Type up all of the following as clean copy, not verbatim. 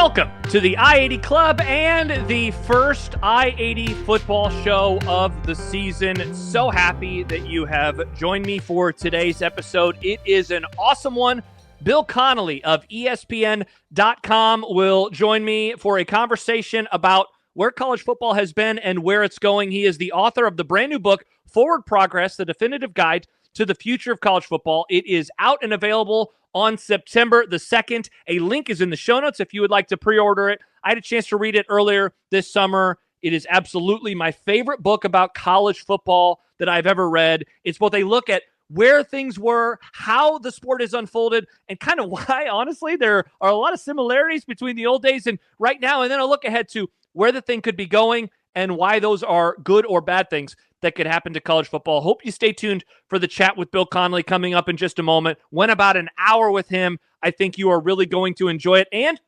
Welcome to the I-80 Club and the first I-80 football show of the season. So happy that you have joined me for today's episode. It is an awesome one. Bill Connelly of ESPN.com will join me for a conversation about where college football has been and where it's going. He is the author of the brand new book, Forward Progress, the definitive guide to the future of college football. It is out and available on September the 2nd. A link is in the show notes if you would like to pre-order it. I had a chance to read it earlier this summer. It is absolutely my favorite book about college football that I've ever read. It's both a look at where things were, how the sport has unfolded, and kind of why, honestly, there are a lot of similarities between the old days and right now, and then a look ahead to where the thing could be going and why those are good or bad things that could happen to college football. Hope you stay tuned for the chat with Bill Connelly coming up in just a moment. Went about an hour with him. I think you are really going to enjoy it. And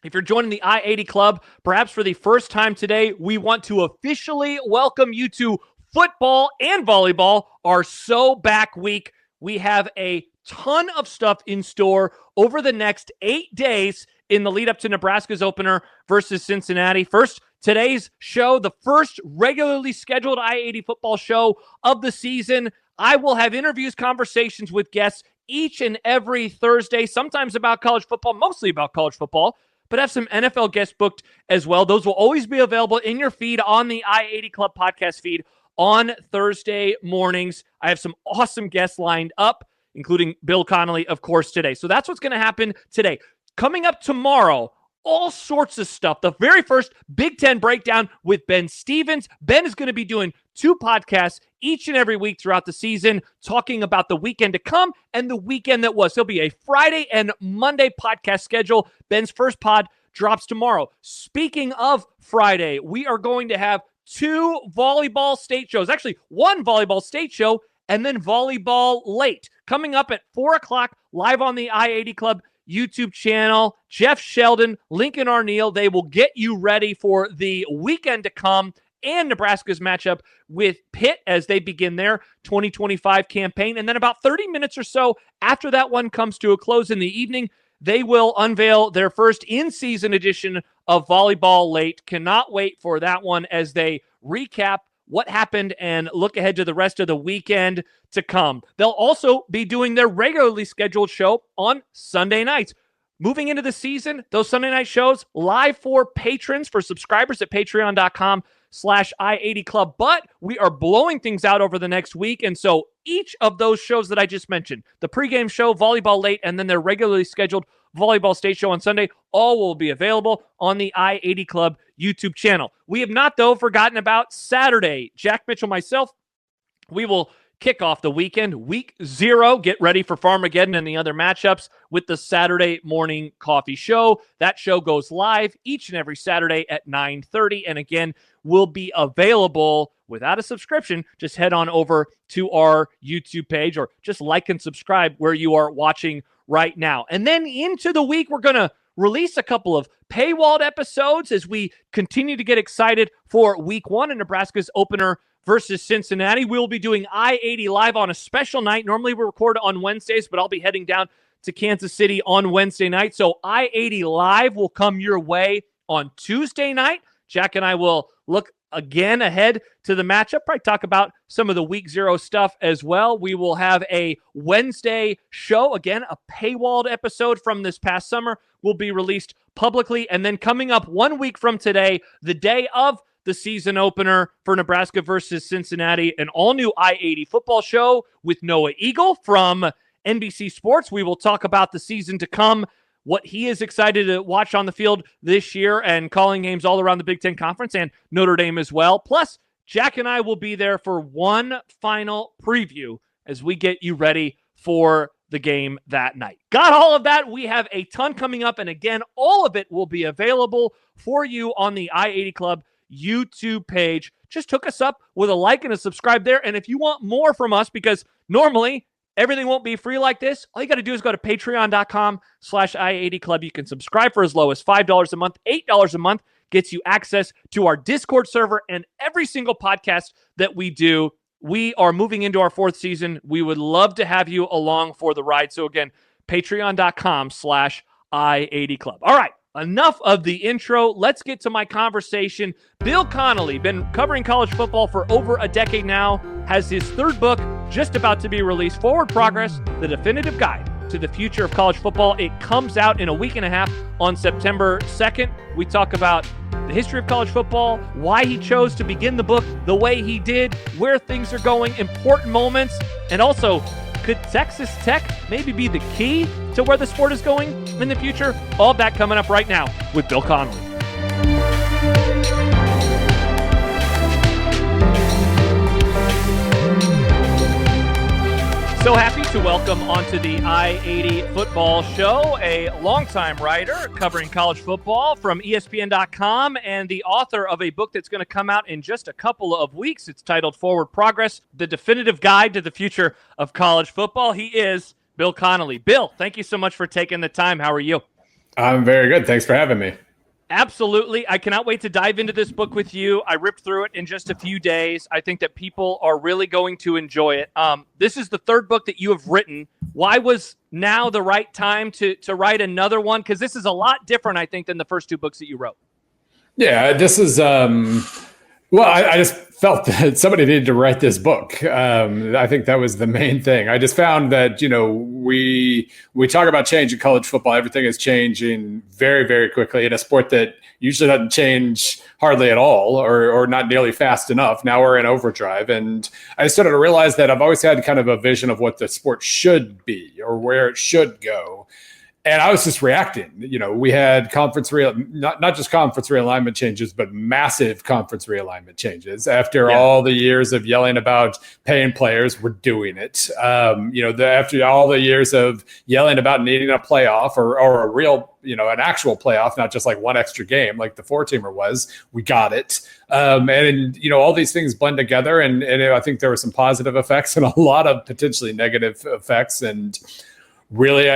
if you're joining the I-80 Club, perhaps for the first time today, we want to officially welcome you to football and volleyball, our So Back week. We have a ton of stuff in store over the next 8 days in the lead up to Nebraska's opener versus Cincinnati. First, today's show, the first regularly scheduled I-80 football show of the season. I will have interviews, conversations with guests each and every Thursday, sometimes about college football, mostly about college football, but have some NFL guests booked as well. Those will always be available in your feed on the I-80 Club podcast feed on Thursday mornings. I have some awesome guests lined up, including Bill Connelly, of course, today. So that's what's going to happen today. Coming up tomorrow, all sorts of stuff. The very first Big Ten breakdown with Ben Stevens. Ben is going to be doing 2 podcasts each and every week throughout the season, talking about the weekend to come and the weekend that was. There'll be a Friday and Monday podcast schedule. Ben's first pod drops tomorrow. Speaking of Friday, we are going to have 2 volleyball state shows. Actually, 1 volleyball state show and then volleyball late. Coming up at 4 o'clock live on the I-80 Club YouTube channel. Jeff Sheldon, Lincoln Arneal, they will get you ready for the weekend to come and Nebraska's matchup with Pitt as they begin their 2025 campaign. And then about 30 minutes or so after that one comes to a close in the evening, they will unveil their first in-season edition of Volleyball Late. Cannot wait for that one as they recap what happened and look ahead to the rest of the weekend to come. They'll also be doing their regularly scheduled show on Sunday nights. Moving into the season, those Sunday night shows live for patrons, for subscribers at patreon.com/I-80 Club. But we are blowing things out over the next week. And so each of those shows that I just mentioned, the pregame show, Volleyball Late, and then their regularly scheduled Volleyball State show on Sunday, all will be available on the I-80 Club YouTube channel. We have not, though, forgotten about Saturday. Jack Mitchell, myself, we will kick off the weekend, week 0. Get ready for Farmageddon and the other matchups with the Saturday morning coffee show. That show goes live each and every Saturday at 9:30, and again, will be available without a subscription. Just head on over to our YouTube page or just like and subscribe where you are watching right now. And then into the week, we're going to release a couple of paywalled episodes as we continue to get excited for week 1 in Nebraska's opener versus Cincinnati. We'll be doing I-80 live on a special night. Normally we record on Wednesdays, but I'll be heading down to Kansas City on Wednesday night. So I-80 live will come your way on Tuesday night. Jack and I will look again ahead to the matchup, probably talk about some of the week 0 stuff as well. We will have a Wednesday show, again, a paywalled episode from this past summer will be released publicly. And then coming up 1 week from today, the day of the season opener for Nebraska versus Cincinnati, an all-new I-80 football show with Noah Eagle from NBC Sports. We will talk about the season to come, what he is excited to watch on the field this year, and calling games all around the Big Ten Conference and Notre Dame as well. Plus, Jack and I will be there for one final preview as we get you ready for the game that night. Got all of that. We have a ton coming up, and again, all of it will be available for you on the I-80 Club YouTube page. Just hook us up with a like and a subscribe there, and if you want more from us, because normally everything won't be free like this, all you got to do is go to patreon.com/I-80 Club. You can subscribe for as low as $5 a month. $8 a month gets you access to our Discord server and every single podcast that we do. We are moving into our 4th season. We would love to have you along for the ride. So again, patreon.com/I-80 Club. All right, enough of the intro. Let's get to my conversation. Bill Connelly, been covering college football for over a decade now, has his third book just about to be released, Forward Progress, the definitive guide to the future of college football. It comes out in a week and a half on September 2nd. We talk about the history of college football, why he chose to begin the book the way he did, where things are going, important moments, and also, could Texas Tech maybe be the key to where the sport is going in the future? All that coming up right now with Bill Connelly. So happy to welcome onto the I-80 football show a longtime writer covering college football from ESPN.com and the author of a book that's going to come out in just a couple of weeks. It's titled Forward Progress, the definitive guide to the future of college football. He is Bill Connelly. Bill, thank you so much for taking the time. How are you? I'm very good. Thanks for having me. Absolutely. I cannot wait to dive into this book with you. I ripped through it in just a few days. I think that people are really going to enjoy it. This is the third book that you have written. Why was now the right time to write another one? Because this is a lot different, I think, than the first two books that you wrote. Yeah, this is, I just felt that somebody needed to write this book. I think that was the main thing. I just found that, we talk about change in college football. Everything is changing very, very quickly in a sport that usually doesn't change hardly at all or not nearly fast enough. Now we're in overdrive. And I started to realize that I've always had kind of a vision of what the sport should be or where it should go. And I was just reacting. We had not just conference realignment changes, but massive conference realignment changes. After all the years of yelling about paying players, we're doing it. After all the years of yelling about needing a playoff or a real, an actual playoff, not just like one extra game like the four-teamer was, we got it. All these things blend together. And I think there were some positive effects and a lot of potentially negative effects. And really,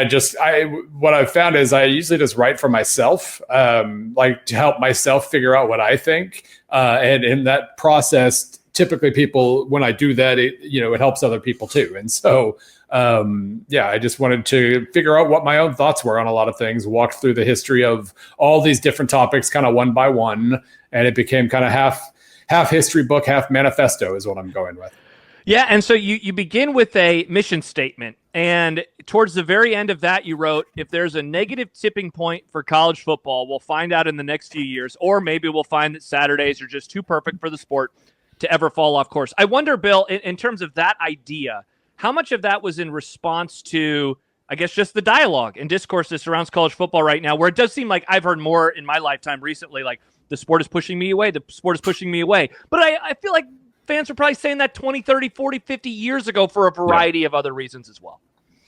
what I've found is I usually just write for myself, to help myself figure out what I think. And in that process, typically people, when I do that, it helps other people too. And so, I just wanted to figure out what my own thoughts were on a lot of things, walked through the history of all these different topics kind of one by one. And it became kind of half history book, half manifesto is what I'm going with. Yeah, and so you begin with a mission statement, and towards the very end of that, you wrote, if there's a negative tipping point for college football, we'll find out in the next few years, or maybe we'll find that Saturdays are just too perfect for the sport to ever fall off course. I wonder, Bill, in terms of that idea, how much of that was in response to, I guess, just the dialogue and discourse that surrounds college football right now, where it does seem like I've heard more in my lifetime recently, like the sport is pushing me away, But I feel like fans were probably saying that 20, 30, 40, 50 years ago for a variety of other reasons as well.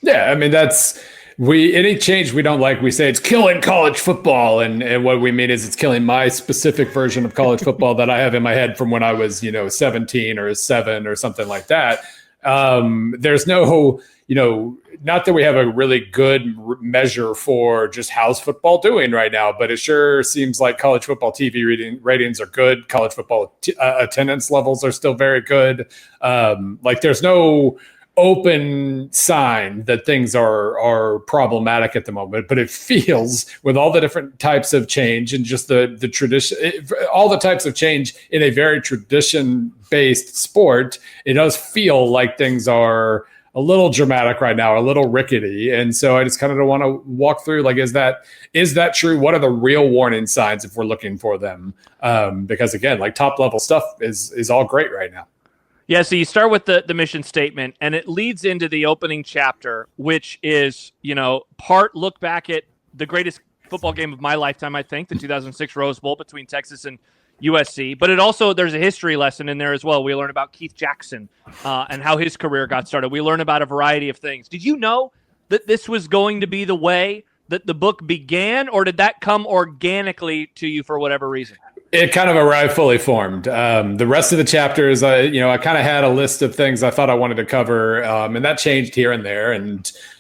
Yeah, I mean, any change we don't like, we say it's killing college football. And what we mean is it's killing my specific version of college football that I have in my head from when I was, 17 or 7 or something like that. There's no, not that we have a really good measure for just how's football doing right now, but it sure seems like college football TV ratings are good. College football attendance levels are still very good. There's no open sign that things are problematic at the moment, but it feels, with all the different types of change and just the tradition, all the types of change in a very tradition-based sport, it does feel like things are a little dramatic right now, a little rickety. And so I just kind of want to walk through, is that true? What are the real warning signs if we're looking for them? Because again, top level stuff is all great right now. Yeah, so you start with the mission statement, and it leads into the opening chapter, which is, part look back at the greatest football game of my lifetime, I think, the 2006 Rose Bowl between Texas and USC. But there's a history lesson in there as well. We learn about Keith Jackson and how his career got started. We learn about a variety of things. Did you know that this was going to be the way that the book began, or did that come organically to you for whatever reason? It kind of arrived fully formed. The rest of the chapters, I kind of had a list of things I thought I wanted to cover, and that changed here and there.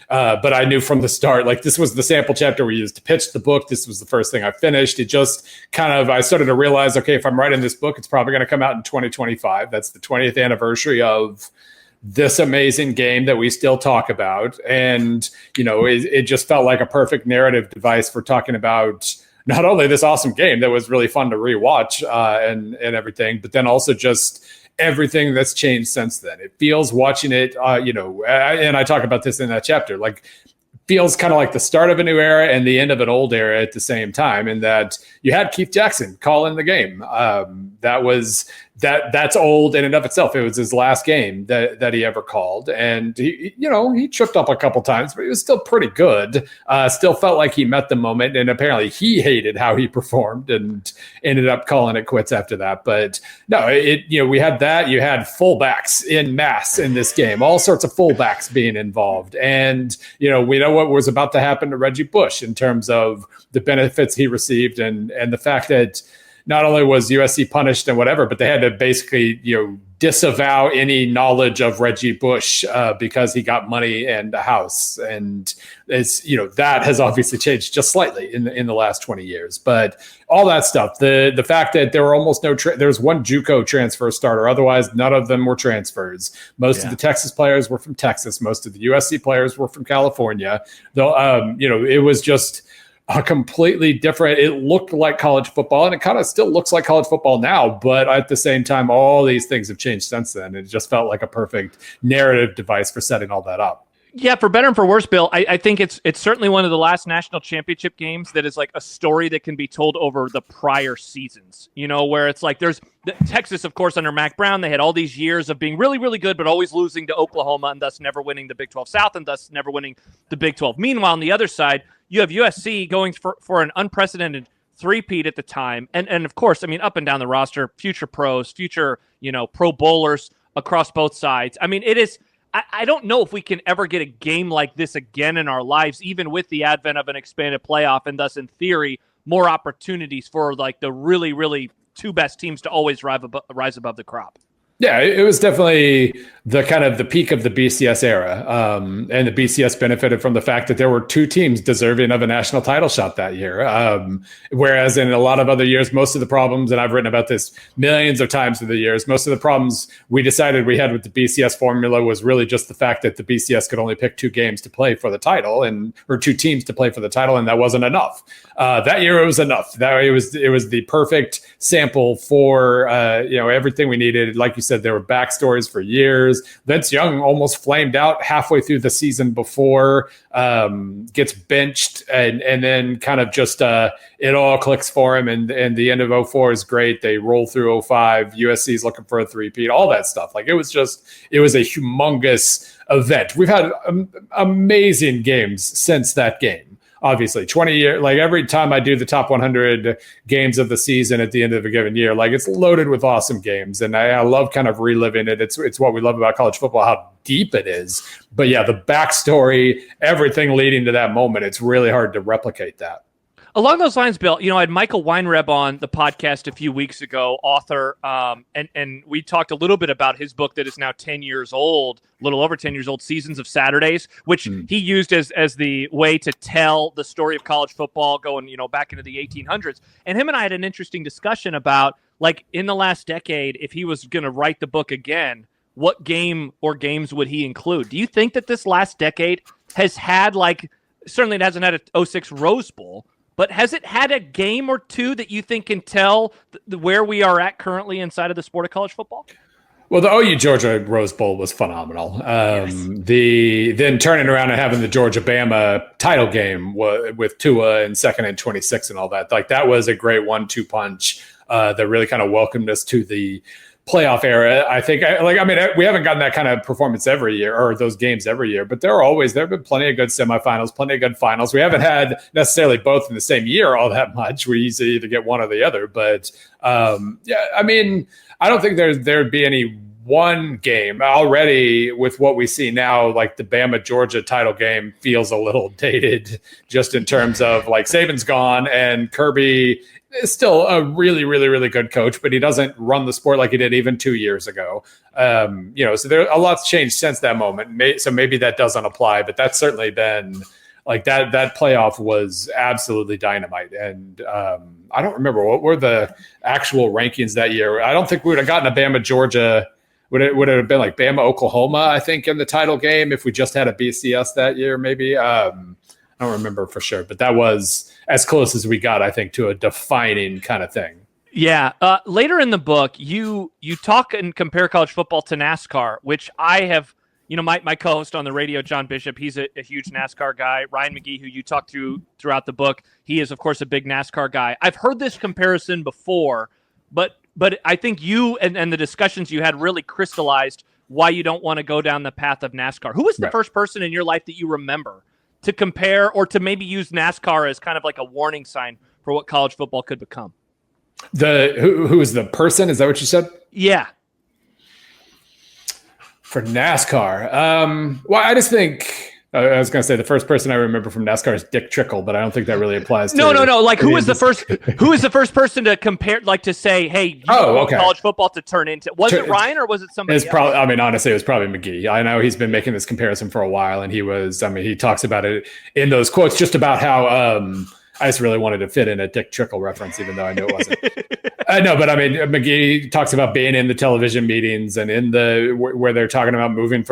But I knew from the start, this was the sample chapter we used to pitch the book. This was the first thing I finished. It just I started to realize, okay, if I'm writing this book, it's probably going to come out in 2025. That's the 20th anniversary of this amazing game that we still talk about. And, it just felt like a perfect narrative device for talking about not only this awesome game that was really fun to rewatch and everything, but then also just everything that's changed since then. It feels watching it, and I talk about this in that chapter, like feels kind of like the start of a new era and the end of an old era at the same time, in that you had Keith Jackson calling the game. That's old in and of itself. It was his last game that he ever called. And he tripped up a couple times, but he was still pretty good. Still felt like he met the moment. And apparently he hated how he performed and ended up calling it quits after that. But no, we had that. You had fullbacks in mass in this game, all sorts of fullbacks being involved. And, we know what was about to happen to Reggie Bush in terms of the benefits he received and the fact that not only was USC punished and whatever, but they had to basically, disavow any knowledge of Reggie Bush because he got money and a house. And it's, that has obviously changed just slightly in the last 20 years. But all that stuff, the fact that there were almost there was one JUCO transfer starter. Otherwise, none of them were transfers. Most of the Texas players were from Texas. Most of the USC players were from California. Though, it was just a completely different, it looked like college football, and it kind of still looks like college football now, but at the same time, all these things have changed since then. It just felt like a perfect narrative device for setting all that up. Yeah, for better and for worse, Bill, I think it's certainly one of the last national championship games that is like a story that can be told over the prior seasons, where it's like there's Texas, of course, under Mac Brown, they had all these years of being really, really good, but always losing to Oklahoma and thus never winning the Big 12 South and thus never winning the Big 12. Meanwhile, on the other side, you have USC going for an unprecedented three-peat at the time. And of course, I mean, up and down the roster, future pros, future, pro bowlers across both sides. I mean, it is, I don't know if we can ever get a game like this again in our lives, even with the advent of an expanded playoff and thus, in theory, more opportunities for like the really, really two best teams to always rise above the crop. Yeah, it was definitely the kind of the peak of the BCS era. And the BCS benefited from the fact that there were two teams deserving of a national title shot that year. Whereas in a lot of other years, most of the problems, and I've written about this millions of times through the years, most of the problems we decided we had with the BCS formula was really just the fact that the BCS could only pick two games to play for the title or two teams to play for the title. And that wasn't enough. That year it was enough. It was the perfect sample for, everything we needed. Like you said, there were backstories for years. Vince Young almost flamed out halfway through the season before, gets benched, and then kind of just it all clicks for him. And the end of 2004 is great. They roll through 2005. USC's looking for a three-peat, all that stuff. Like it was a humongous event. We've had amazing games since that game. Obviously, 20 years, like every time I do the top 100 games of the season at the end of a given year, like it's loaded with awesome games. And I love kind of reliving it. It's what we love about college football, how deep it is. But yeah, the backstory, everything leading to that moment, it's really hard to replicate that. Along those lines, Bill, I had Michael Weinreb on the podcast a few weeks ago, author, and we talked a little bit about his book that is now 10 years old, a little over 10 years old, Seasons of Saturdays, which he used as the way to tell the story of college football going, back into the 1800s. And him and I had an interesting discussion about, like, in the last decade, if he was going to write the book again, what game or games would he include? Do you think that this last decade has had, certainly it hasn't had a 06 Rose Bowl, but has it had a game or two that you think can tell where we are at currently inside of the sport of college football? Well, the OU Georgia Rose Bowl was phenomenal. Yes. Then turning around and having the Georgia Bama title game with Tua and 2nd and 26 and all that, like that was a great 1-2 punch that really kind of welcomed us to the playoff era. I think, we haven't gotten that kind of performance every year or those games every year, but there have been plenty of good semifinals, plenty of good finals. We haven't had necessarily both in the same year all that much. We usually either get one or the other, but I don't think there'd be any one game already with what we see now. Like the Bama Georgia title game feels a little dated just in terms of like Saban's gone and Kirby is still a really, really, really good coach, but he doesn't run the sport like he did even 2 years ago. So there a lot's changed since that moment. So maybe that doesn't apply, but that's certainly been like that playoff was absolutely dynamite. And I don't remember what were the actual rankings that year. I don't think we would have gotten a Bama Georgia. Would it have been like Bama Oklahoma, I think, in the title game if we just had a BCS that year, maybe. I don't remember for sure, but that was as close as we got, I think, to a defining kind of thing. Yeah. Later in the book, you talk and compare college football to NASCAR, which I have, my co-host on the radio, John Bishop, he's a huge NASCAR guy. Ryan McGee, who you talk to throughout the book, he is, of course, a big NASCAR guy. I've heard this comparison before, but I think you and the discussions you had really crystallized why you don't want to go down the path of NASCAR. Who was the first person in your life that you remember to compare or to maybe use NASCAR as kind of like a warning sign for what college football could become? Who is the person? Is that what you said? Yeah. For NASCAR. Well, I just think I was going to say the first person I remember from NASCAR is Dick Trickle, but I don't think that really applies to No. Like who is the first person to compare, like to say, hey, college football to turn into, was it Ryan or was it somebody else? Probably, I mean, honestly, it was probably McGee. I know he's been making this comparison for a while, and he talks about it in those quotes just about how, I just really wanted to fit in a Dick Trickle reference, even though I knew it wasn't. No, but I mean, McGee talks about being in the television meetings and in where they're talking about moving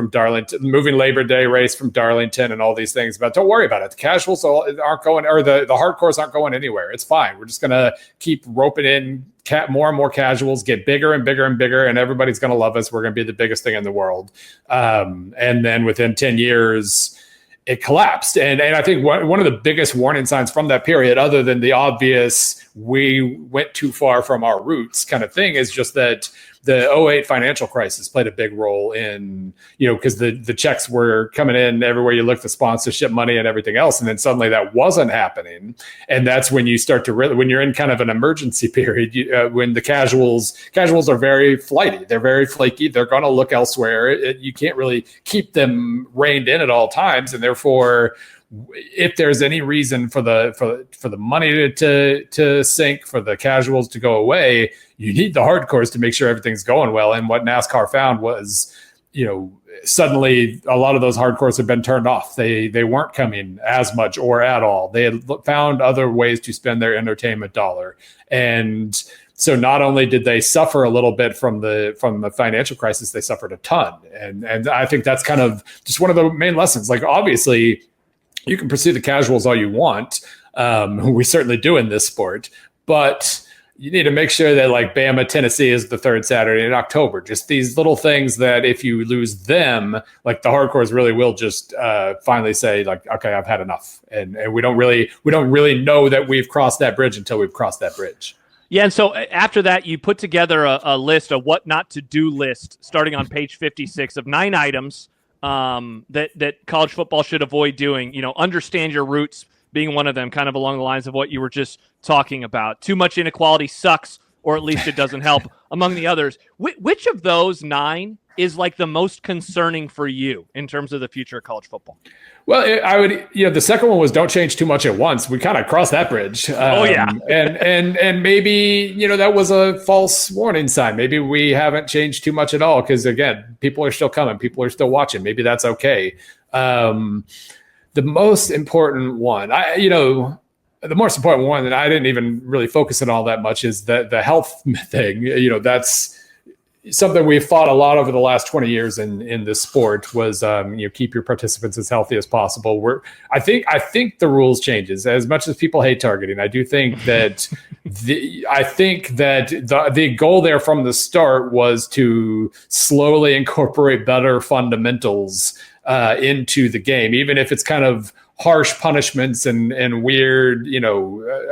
Labor Day race from Darlington and all these things. But don't worry about it. The casuals aren't going, or the hardcores aren't going anywhere. It's fine. We're just going to keep roping in more and more casuals, get bigger and bigger and bigger, and everybody's going to love us. We're going to be the biggest thing in the world. And then within 10 years, it collapsed. And I think one of the biggest warning signs from that period, other than the obvious, we went too far from our roots kind of thing, is just that the 2008 financial crisis played a big role in, because the checks were coming in everywhere you look, the sponsorship money and everything else. And then suddenly that wasn't happening. And that's when you start to when you're in kind of an emergency period, when the casuals are very flighty, they're very flaky, they're going to look elsewhere. You can't really keep them reined in at all times. And therefore, if there's any reason for the money to sink, for the casuals to go away, you need the hardcores to make sure everything's going well. And what NASCAR found was, suddenly a lot of those hardcores had been turned off. They weren't coming as much or at all. They had found other ways to spend their entertainment dollar. And so not only did they suffer a little bit from the financial crisis, they suffered a ton. And I think that's kind of just one of the main lessons. Like, obviously, you can pursue the casuals all you want. We certainly do in this sport, but you need to make sure that, like, Bama, Tennessee is the third Saturday in October. Just these little things that if you lose them, like, the hardcores really will just finally say, like, okay, I've had enough. And we don't really know that we've crossed that bridge until we've crossed that bridge. Yeah, and so after that, you put together a list, a what not to do list, starting on page 56 of 9 items that college football should avoid doing. Understand your roots being one of them, kind of along the lines of what you were just talking about. Too much inequality sucks, or at least it doesn't help, among the others. Which of those 9 is like the most concerning for you in terms of the future of college football? Well, I would, the second one was don't change too much at once. We kind of crossed that bridge. And maybe, that was a false warning sign. Maybe we haven't changed too much at all. Cause again, people are still coming. People are still watching. Maybe that's okay. The most important one, the most important one that I didn't even really focus on all that much is the health thing. That's something we've fought a lot over the last 20 years in this sport was, keep your participants as healthy as possible. I think the rules changes as much as people hate targeting. I do think that the goal there from the start was to slowly incorporate better fundamentals into the game, even if it's kind of harsh punishments and weird,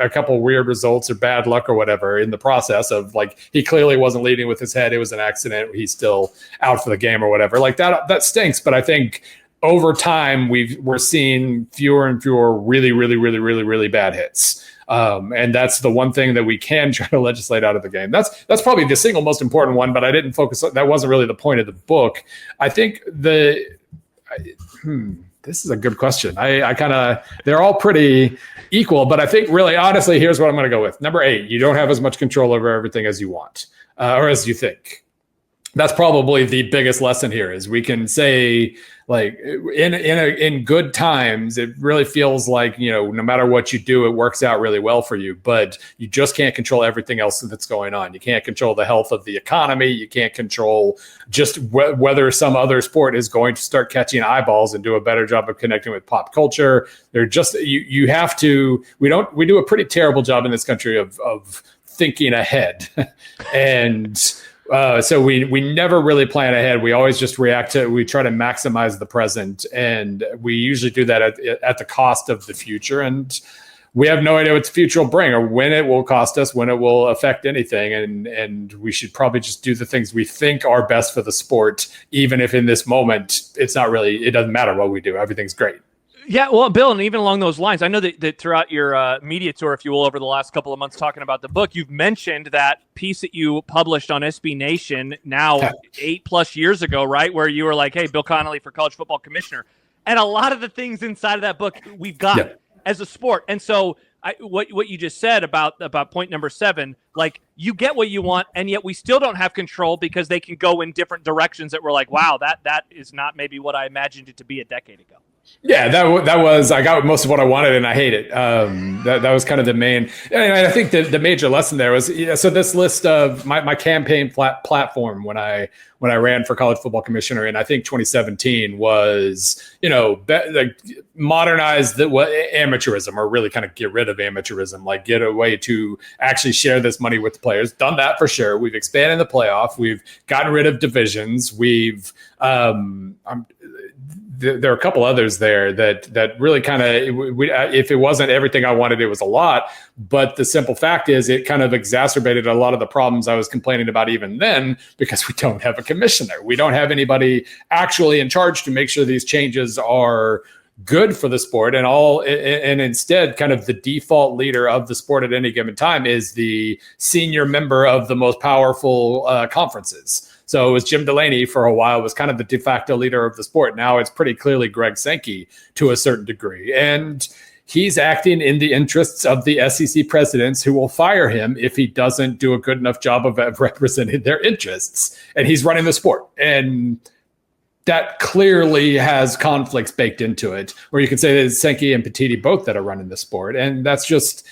a couple weird results or bad luck or whatever in the process of, like, he clearly wasn't leading with his head. It was an accident. He's still out for the game or whatever. Like that stinks. But I think over time we're seeing fewer and fewer really, really, really, really, really bad hits. And that's the one thing that we can try to legislate out of the game. That's probably the single most important one, but I didn't focus on that. Wasn't really the point of the book. I think this is a good question. They're all pretty equal, but I think really, honestly, here's what I'm going to go with. Number 8, you don't have as much control over everything as you want, or as you think. That's probably the biggest lesson here is we can say, like, in good times, it really feels like, no matter what you do, it works out really well for you, but you just can't control everything else that's going on. You can't control the health of the economy. You can't control just whether some other sport is going to start catching eyeballs and do a better job of connecting with pop culture. They're just, you have to, we do a pretty terrible job in this country of thinking ahead. And so we never really plan ahead. We always just we try to maximize the present, and we usually do that at the cost of the future. And we have no idea what the future will bring or when it will cost us, when it will affect anything. And we should probably just do the things we think are best for the sport, even if in this moment, it doesn't matter what we do. Everything's great. Yeah, well, Bill, and even along those lines, I know that throughout your media tour, if you will, over the last couple of months talking about the book, you've mentioned that piece that you published on SB Nation now 8+ years ago, right, where you were like, hey, Bill Connelly for college football commissioner. And a lot of the things inside of that book we've got as a sport. And so what you just said about point number 7, like you get what you want, and yet we still don't have control because they can go in different directions that we're like, wow, that is not maybe what I imagined it to be a decade ago. Yeah, that was, I got most of what I wanted and I hate it. That was kind of the main, and I think the major lesson there was, so this list of my campaign platform when I ran for college football commissioner in, I think 2017 was, like modernize the amateurism, or really kind of get rid of amateurism, like get a way to actually share this money with the players. Done that for sure. We've expanded the playoff. We've gotten rid of divisions. We've, there are a couple others there that really kind of, if it wasn't everything I wanted, it was a lot. But the simple fact is it kind of exacerbated a lot of the problems I was complaining about even then, because we don't have a commissioner. We don't have anybody actually in charge to make sure these changes are good for the sport, and instead kind of the default leader of the sport at any given time is the senior member of the most powerful conferences. So it was Jim Delaney for a while, was kind of the de facto leader of the sport. Now it's pretty clearly Greg Sankey to a certain degree. And he's acting in the interests of the SEC presidents, who will fire him if he doesn't do a good enough job of representing their interests. And he's running the sport. And that clearly has conflicts baked into it, where you can say that it's Sankey and Petiti both that are running the sport. And that's just,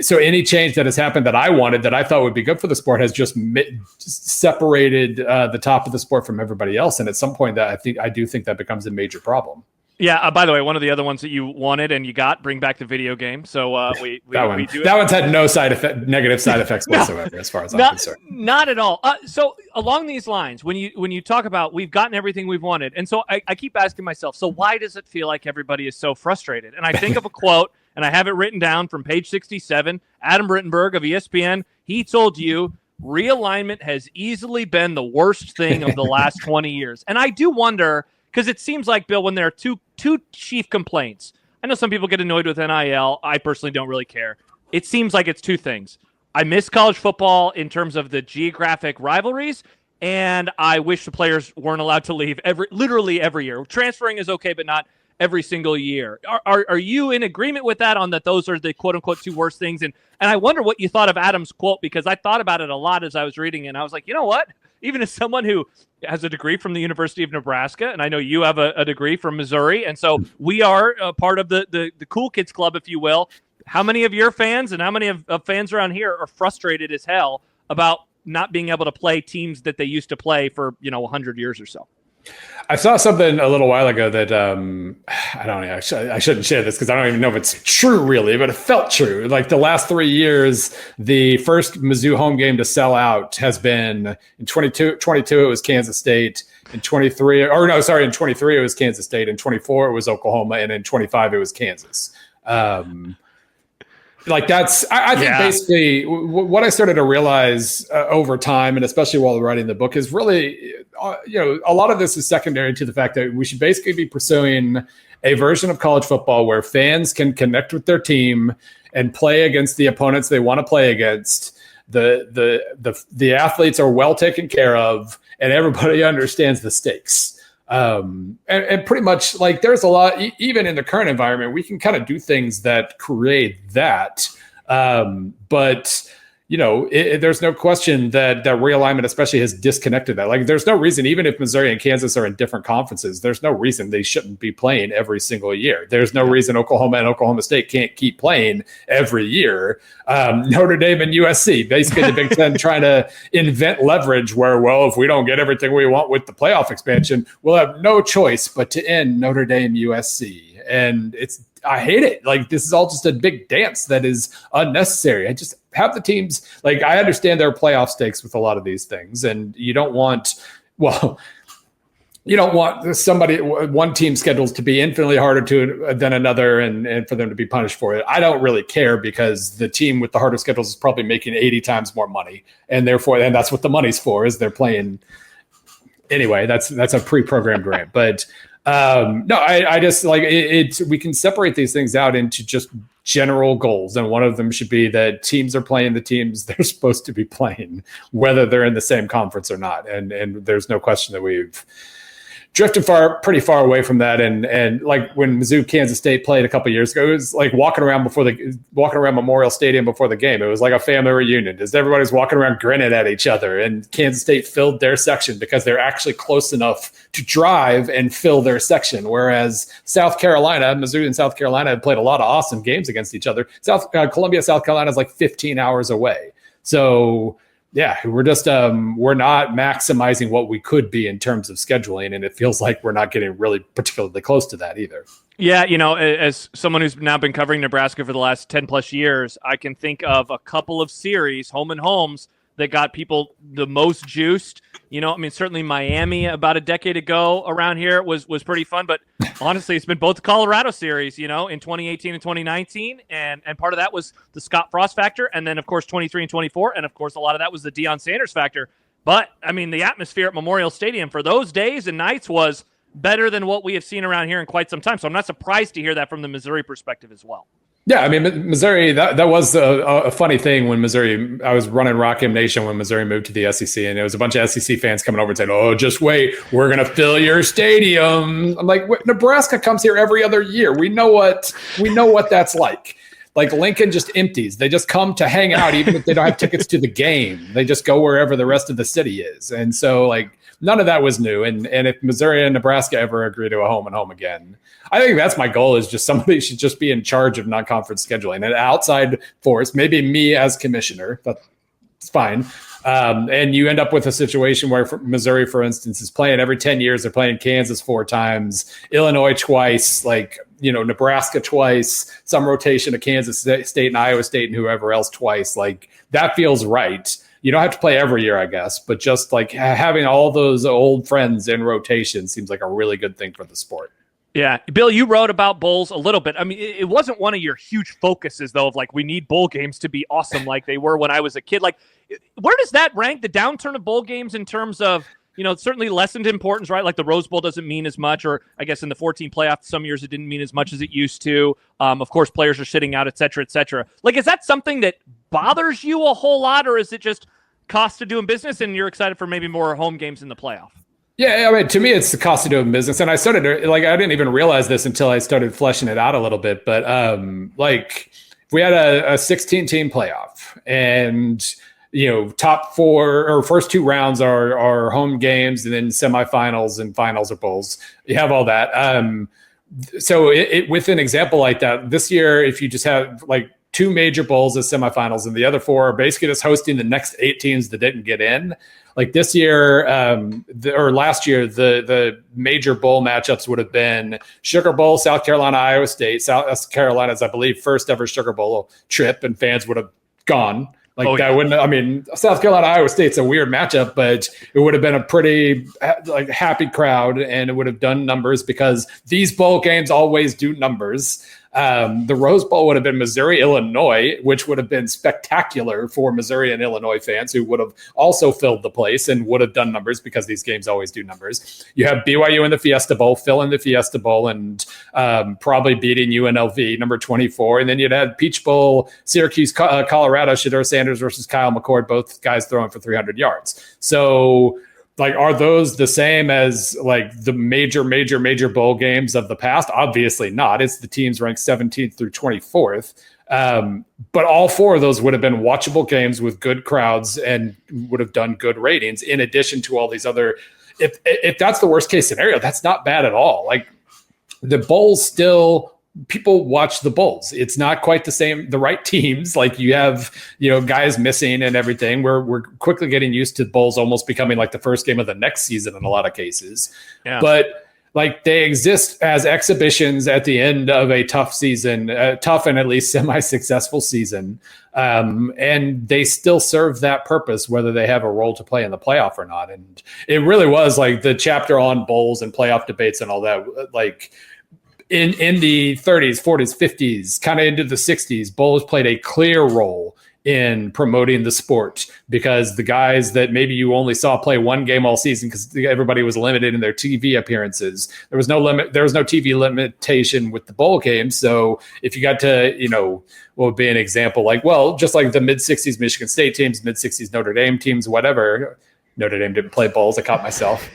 so any change that has happened that I wanted, that I thought would be good for the sport, has just separated the top of the sport from everybody else. And at some point, I do think that becomes a major problem. Yeah. By the way, one of the other ones that you wanted and you got, bring back the video game. So we do that one's had no negative side effects whatsoever, as far as I'm concerned. Not at all. So along these lines, when you talk about we've gotten everything we've wanted, and so I keep asking myself, so why does it feel like everybody is so frustrated? And I think of a quote, and I have it written down from page 67. Adam Rittenberg of ESPN, he told you, realignment has easily been the worst thing of the last 20 years. And I do wonder, because it seems like, Bill, when there are two chief complaints, I know some people get annoyed with NIL. I personally don't really care. It seems like it's two things. I miss college football in terms of the geographic rivalries, and I wish the players weren't allowed to leave literally every year. Transferring is okay, but not every single year. Are you in agreement with that, on that those are the quote-unquote two worst things? And I wonder what you thought of Adam's quote, because I thought about it a lot as I was reading it, and I was like, you know what? Even as someone who has a degree from the University of Nebraska, and I know you have a degree from Missouri, and so we are a part of the cool kids club, if you will. How many of your fans and how many of fans around here are frustrated as hell about not being able to play teams that they used to play for 100 years or so? I saw something a little while ago that I don't know. I shouldn't share this because I don't even know if it's true really, but it felt true. Like the last 3 years, the first Mizzou home game to sell out has been in 22 it was Kansas State. In 23 it was Kansas State. In 24 it was Oklahoma, and in 25 it was Kansas. Like that's, I think basically what I started to realize over time, and especially while writing the book, is really, a lot of this is secondary to the fact that we should basically be pursuing a version of college football where fans can connect with their team and play against the opponents they want to play against. The athletes are well taken care of, and everybody understands the stakes. And pretty much, like, there's a lot, even in the current environment, we can kind of do things that create that. But there's no question that realignment especially has disconnected that. Like, there's no reason, even if Missouri and Kansas are in different conferences, there's no reason they shouldn't be playing every single year. There's no reason Oklahoma and Oklahoma State can't keep playing every year. Notre Dame and USC, basically the Big Ten trying to invent leverage where, well, if we don't get everything we want with the playoff expansion, we'll have no choice but to end Notre Dame USC. And I hate it. Like, this is all just a big dance that is unnecessary. I just have the teams, like, I understand there are playoff stakes with a lot of these things, and you don't want one team's schedules to be infinitely harder than another and for them to be punished for it. I don't really care, because the team with the harder schedules is probably making 80 times more money, and that's what the money's for, is they're playing. Anyway, that's a pre-programmed rant, but no, I just like it. We can separate these things out into just general goals, and one of them should be that teams are playing the teams they're supposed to be playing, whether they're in the same conference or not. And there's no question that we've drifted pretty far away from that. And like when Mizzou Kansas State played a couple of years ago, it was like walking around Memorial Stadium before the game. It was like a family reunion. Just everybody's walking around grinning at each other. And Kansas State filled their section because they're actually close enough to drive and fill their section. Whereas Mizzou and South Carolina have played a lot of awesome games against each other. Columbia, South Carolina is like 15 hours away. So yeah, we're just we're not maximizing what we could be in terms of scheduling, and it feels like we're not getting really particularly close to that either. Yeah, as someone who's now been covering Nebraska for the last 10 plus years, I can think of a couple of series, home and homes, that got people the most juiced. Certainly Miami about a decade ago around here was pretty fun, but honestly, it's been both the Colorado series, in 2018 and 2019, and part of that was the Scott Frost factor, and then, of course, 23 and 24, and, of course, a lot of that was the Deion Sanders factor. But, the atmosphere at Memorial Stadium for those days and nights was better than what we have seen around here in quite some time, so I'm not surprised to hear that from the Missouri perspective as well. Yeah, Missouri, that was a funny thing when Missouri, I was running Rock M Nation when Missouri moved to the SEC, and there was a bunch of SEC fans coming over and saying, oh, just wait, we're going to fill your stadium. I'm like, Nebraska comes here every other year. We know what that's like. Like, Lincoln just empties. They just come to hang out, even if they don't have tickets to the game. They just go wherever the rest of the city is. And so, like, none of that was new. And if Missouri and Nebraska ever agree to a home and home again, I think that's my goal, is just somebody should just be in charge of non-conference scheduling, an outside force, maybe me as commissioner. That's fine. And you end up with a situation where Missouri, for instance, is playing every 10 years. They're playing Kansas 4 times, Illinois twice, Nebraska twice, some rotation of Kansas State and Iowa State and whoever else twice. Like, that feels right. You don't have to play every year, I guess, but just like having all those old friends in rotation seems like a really good thing for the sport. Yeah. Bill, you wrote about bowls a little bit. It wasn't one of your huge focuses, though, of like, we need bowl games to be awesome like they were when I was a kid. Like, where does that rank, the downturn of bowl games, in terms of, certainly lessened importance, right? Like, the Rose Bowl doesn't mean as much, or I guess in the 14 playoff, some years it didn't mean as much as it used to. Of course, players are sitting out, et cetera, et cetera. Like, is that something that bothers you a whole lot, or is it just cost of doing business and you're excited for maybe more home games in the playoff? Yeah, to me, it's the cost of doing business. And I didn't even realize this until I started fleshing it out a little bit. But if we had a 16-team playoff, and top 4 or first 2 rounds are home games, and then semifinals and finals are bowls. You have all that. So with an example like that, this year, if you just have like 2 major bowls as semifinals, and the other 4 are basically just hosting the next 8 teams that didn't get in. Like this year, or last year, the major bowl matchups would have been Sugar Bowl, South Carolina, Iowa State. South Carolina's, I believe, first ever Sugar Bowl trip, and fans would have gone. South Carolina, Iowa State's a weird matchup, but it would have been a pretty happy crowd, and it would have done numbers because these bowl games always do numbers. The Rose Bowl would have been Missouri, Illinois, which would have been spectacular for Missouri and Illinois fans, who would have also filled the place and would have done numbers because these games always do numbers. You have BYU in the Fiesta Bowl, filling the Fiesta Bowl, and probably beating UNLV, number 24. And then you'd have Peach Bowl, Syracuse, Colorado, Shedeur Sanders versus Kyle McCord, both guys throwing for 300 yards. So, are those the same as the major bowl games of the past? Obviously not. It's the teams ranked 17th through 24th. But all 4 of those would have been watchable games with good crowds and would have done good ratings in addition to all these other. If that's the worst case scenario, that's not bad at all. Like the Bowls still, people watch the Bowls. It's not quite the same, the right teams. Like you have, guys missing and everything. We're quickly getting used to Bowls almost becoming like the first game of the next season in a lot of cases. Yeah. But like they exist as exhibitions at the end of a tough season, tough and at least semi-successful season. And they still serve that purpose, whether they have a role to play in the playoff or not. And it really was like the chapter on Bowls and playoff debates and all that, like in the 30s, 40s, 50s, kind of into the 60s, Bowls played a clear role in promoting the sport because the guys that maybe you only saw play one game all season because everybody was limited in their TV appearances. There was no limit. There was no TV limitation with the bowl games. So if you got to, what would be an example? Like, well, just like the mid 60s Michigan State teams, mid 60s Notre Dame teams, whatever. Notre Dame didn't play bowls. I caught myself.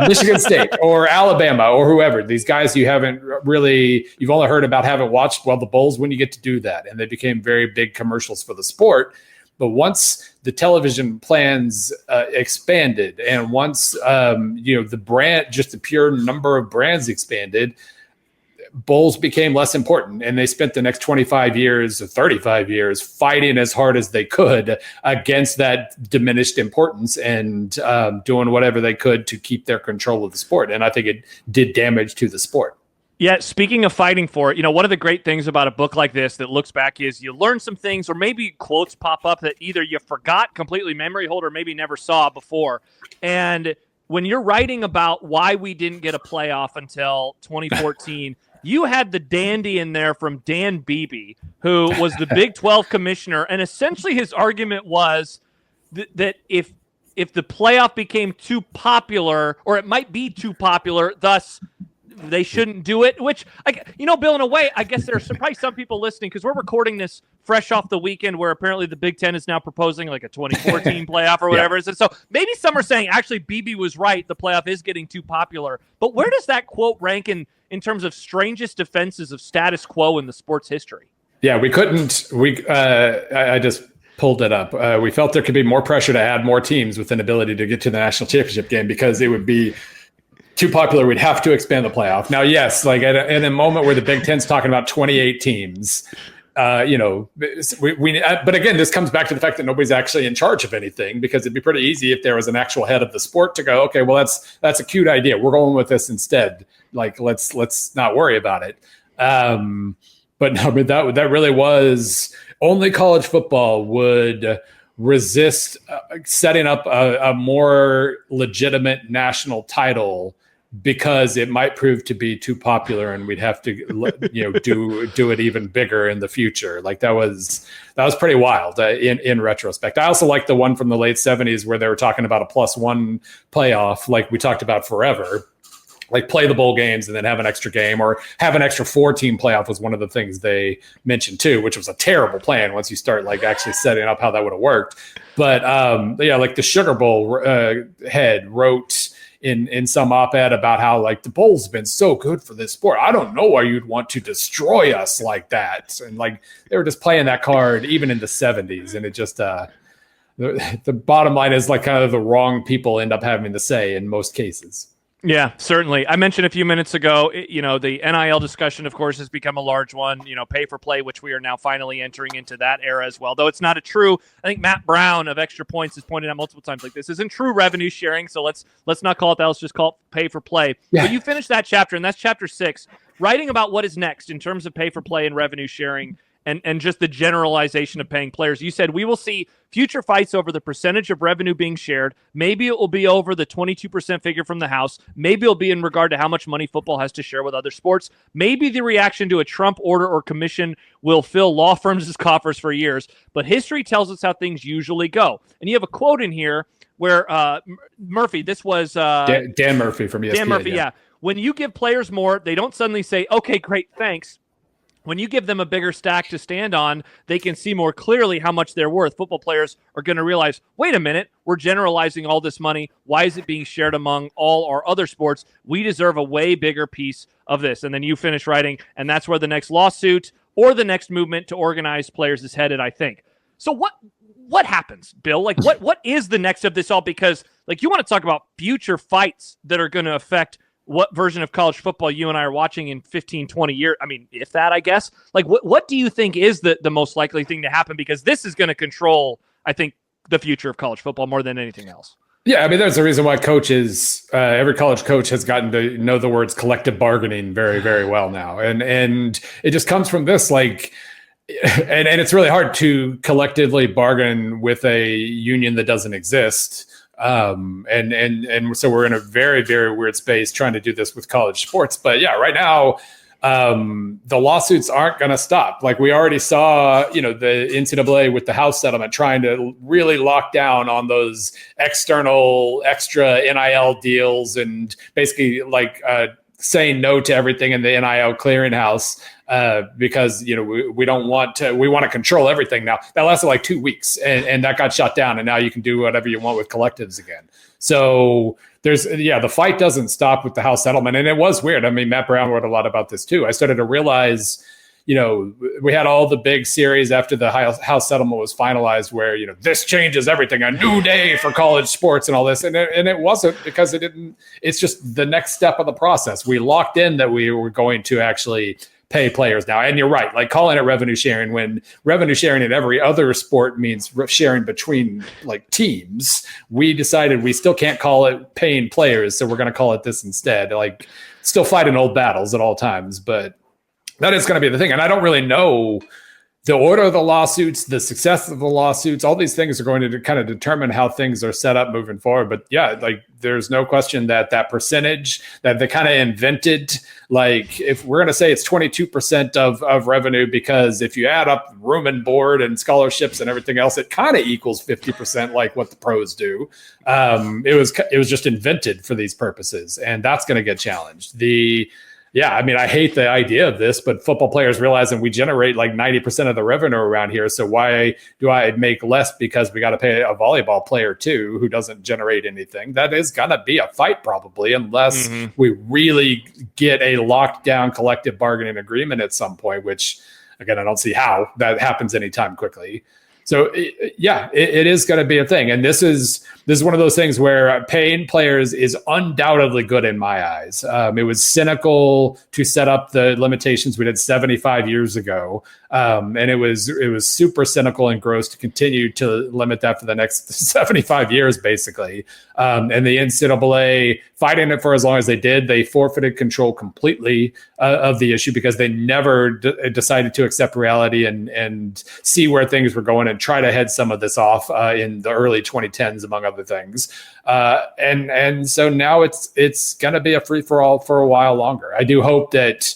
Michigan State or Alabama or whoever. These guys you've only heard about, haven't watched. Well, the bowls, when you get to do that. And they became very big commercials for the sport. But once the television plans expanded and once, the brand, just the pure number of brands expanded, bowls became less important, and they spent the next 25 years or 35 years fighting as hard as they could against that diminished importance and doing whatever they could to keep their control of the sport. And I think it did damage to the sport. Yeah, speaking of fighting for it, one of the great things about a book like this that looks back is you learn some things, or maybe quotes pop up that either you forgot completely, memory hold, or maybe never saw before. And when you're writing about why we didn't get a playoff until 2014, you had the dandy in there from Dan Beebe, who was the Big 12 commissioner, and essentially his argument was that if the playoff became too popular, or it might be too popular, thus they shouldn't do it, which, Bill, in a way, I guess there's probably some people listening, because we're recording this fresh off the weekend where apparently the Big Ten is now proposing like a 2014 playoff or whatever. Yeah. So maybe some are saying, actually, Beebe was right, the playoff is getting too popular. But where does that quote rank in terms of strangest defenses of status quo in the sport's history? Yeah, I just pulled it up. We felt there could be more pressure to add more teams with an ability to get to the national championship game because it would be too popular. We'd have to expand the playoff. Now, yes, like in a moment where the Big Ten's talking about 28 teams, but again, this comes back to the fact that nobody's actually in charge of anything, because it'd be pretty ezy if there was an actual head of the sport to go, okay, well, that's a cute idea. We're going with this instead. Like, let's not worry about it. But no, but that really was, only college football would resist setting up a more legitimate national title because it might prove to be too popular and we'd have to do it even bigger in the future. Like that was pretty wild in retrospect. I also like the one from the late 70s where they were talking about a +1 playoff, like we talked about forever. Like play the bowl games and then have an extra game, or have an extra 4-team playoff was one of the things they mentioned too, which was a terrible plan once you start like actually setting up how that would have worked. But like the Sugar Bowl head wrote in some op-ed about how like the bowl's been so good for this sport. I don't know why you'd want to destroy us like that. And like they were just playing that card even in the 70s, and it just the bottom line is like kind of the wrong people end up having the say in most cases. Yeah, certainly. I mentioned a few minutes ago, the NIL discussion, of course, has become a large one, pay for play, which we are now finally entering into that era as well. Though it's not I think Matt Brown of Extra Points has pointed out multiple times, like this isn't true revenue sharing. So let's not call it that. Let's just call it pay for play. Yeah. But you finish that chapter, and that's chapter 6, writing about what is next in terms of pay for play and revenue sharing. And just the generalization of paying players. You said we will see future fights over the percentage of revenue being shared. Maybe it will be over the 22% figure from the House. Maybe it'll be in regard to how much money football has to share with other sports. Maybe the reaction to a Trump order or commission will fill law firms' coffers for years. But history tells us how things usually go. And you have a quote in here where Murphy, this was... Dan Murphy from ESPN. Dan Murphy, yeah. When you give players more, they don't suddenly say, okay, great, thanks. When you give them a bigger stack to stand on, they can see more clearly how much they're worth. Football players are going to realize, wait a minute, we're generalizing all this money. Why is it being shared among all our other sports? We deserve a way bigger piece of this. And then you finish writing, and that's where the next lawsuit or the next movement to organize players is headed, I think. So what happens, Bill? Like, what is the next of this all? Because, like, you want to talk about future fights that are going to affect what version of college football you and I are watching in 15, 20 years. I mean, if that, I guess. Like, what do you think is the most likely thing to happen? Because this is going to control, I think, the future of college football more than anything else. Yeah, I mean, there's a reason why coaches, every college coach has gotten to know the words collective bargaining very, very well now. And it just comes from this, like, and it's really hard to collectively bargain with a union that doesn't exist. And so we're in a very, very weird space trying to do this with college sports. But yeah, right now, the lawsuits aren't going to stop. Like we already saw, the NCAA with the House settlement trying to really lock down on those external extra NIL deals and basically saying no to everything in the NIL clearinghouse because we don't want to. We want to control everything now. That lasted like 2 weeks, and that got shut down. And now you can do whatever you want with collectives again. So the fight doesn't stop with the House settlement, and it was weird. I mean, Matt Brown wrote a lot about this too. I started to realize, we had all the big series after the House settlement was finalized, where this changes everything, a new day for college sports and all this, and it wasn't, because it didn't. It's just the next step of the process. We locked in that we were going to actually pay players now. And you're right, like calling it revenue sharing, when revenue sharing in every other sport means sharing between like teams. We decided we still can't call it paying players, so we're going to call it this instead. Like, still fighting old battles at all times, but that is going to be the thing. And I don't really know the order of the lawsuits, the success of the lawsuits. All these things are going to kind of determine how things are set up moving forward. But yeah, like there's no question that percentage that they kind of invented, like if we're going to say it's 22% of revenue, because if you add up room and board and scholarships and everything else, it kind of equals 50%, like what the pros do. It was just invented for these purposes, and that's going to get challenged. Yeah, I mean, I hate the idea of this, but football players realizing we generate like 90% of the revenue around here. So why do I make less because we got to pay a volleyball player too, who doesn't generate anything? That is going to be a fight probably, unless we really get a locked down collective bargaining agreement at some point, which again, I don't see how that happens anytime quickly. So it is going to be a thing. And this is one of those things where paying players is undoubtedly good in my eyes. It was cynical to set up the limitations we did 75 years ago. And it was super cynical and gross to continue to limit that for the next 75 years, basically. And the NCAA, fighting it for as long as they did, they forfeited control completely of the issue, because they never decided to accept reality and see where things were going and try to head some of this off in the early 2010s, among other things. And so now it's going to be a free for all for a while longer. I do hope that,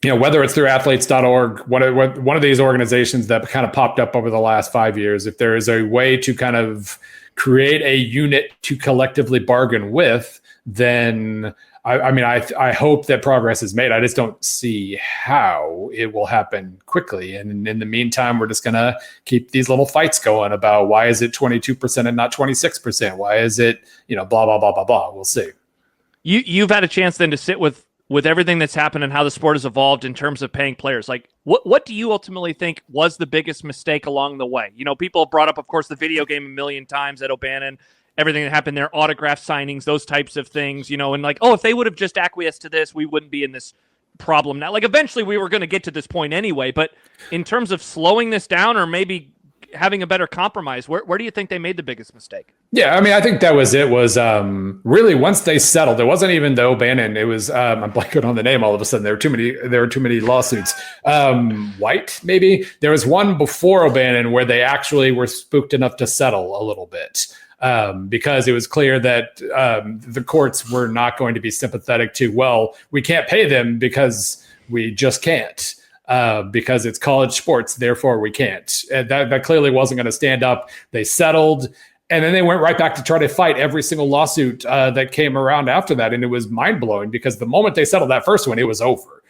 whether it's through athletes.org, one of these organizations that kind of popped up over the last 5 years, if there is a way to kind of create a unit to collectively bargain with, then I hope that progress is made. I just don't see how it will happen quickly. And in the meantime, we're just going to keep these little fights going about why is it 22% and not 26%? Why is it, blah, blah, blah, blah, blah. We'll see. You've had a chance then to sit with everything that's happened and how the sport has evolved in terms of paying players. Like, what do you ultimately think was the biggest mistake along the way? People have brought up, of course, the video game a million times at O'Bannon, everything that happened there, autograph signings, those types of things, and like, if they would have just acquiesced to this, we wouldn't be in this problem now. Like, eventually we were going to get to this point anyway, but in terms of slowing this down or maybe having a better compromise, where do you think they made the biggest mistake? Yeah, I mean, I think that was it. Was really once they settled, it wasn't even the O'Bannon. It was I'm blanking on the name. All of a sudden, there were too many lawsuits. White, maybe there was one before O'Bannon where they actually were spooked enough to settle a little bit. Because it was clear that the courts were not going to be sympathetic to, well, we can't pay them because we just can't, because it's college sports, therefore we can't. And that clearly wasn't going to stand up. They settled, and then they went right back to try to fight every single lawsuit that came around after that. And it was mind-blowing, because the moment they settled that first one, it was over.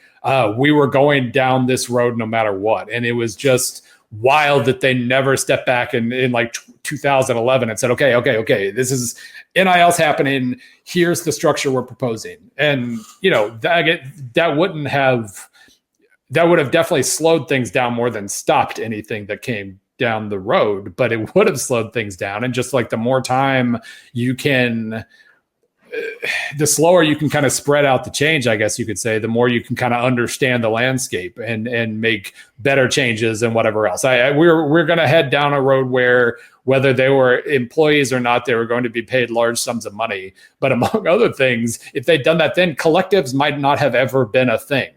We were going down this road no matter what. And it was just wild that they never stepped back in like 2011 and said, okay, this is NIL's happening. Here's the structure we're proposing. And, that wouldn't have, that would have definitely slowed things down more than stopped anything that came down the road, but it would have slowed things down. And just like the more time you can, the slower you can kind of spread out the change, I guess you could say, the more you can kind of understand the landscape and make better changes and whatever else. We're going to head down a road where whether they were employees or not, they were going to be paid large sums of money. But among other things, if they'd done that, then collectives might not have ever been a thing.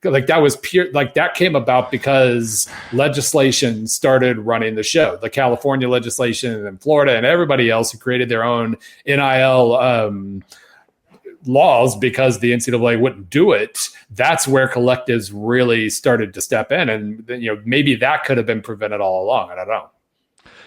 Like that was pure, like that came about because legislation started running the show. The California legislation and Florida and everybody else who created their own NIL laws because the NCAA wouldn't do it. That's where collectives really started to step in, and maybe that could have been prevented all along. I don't know.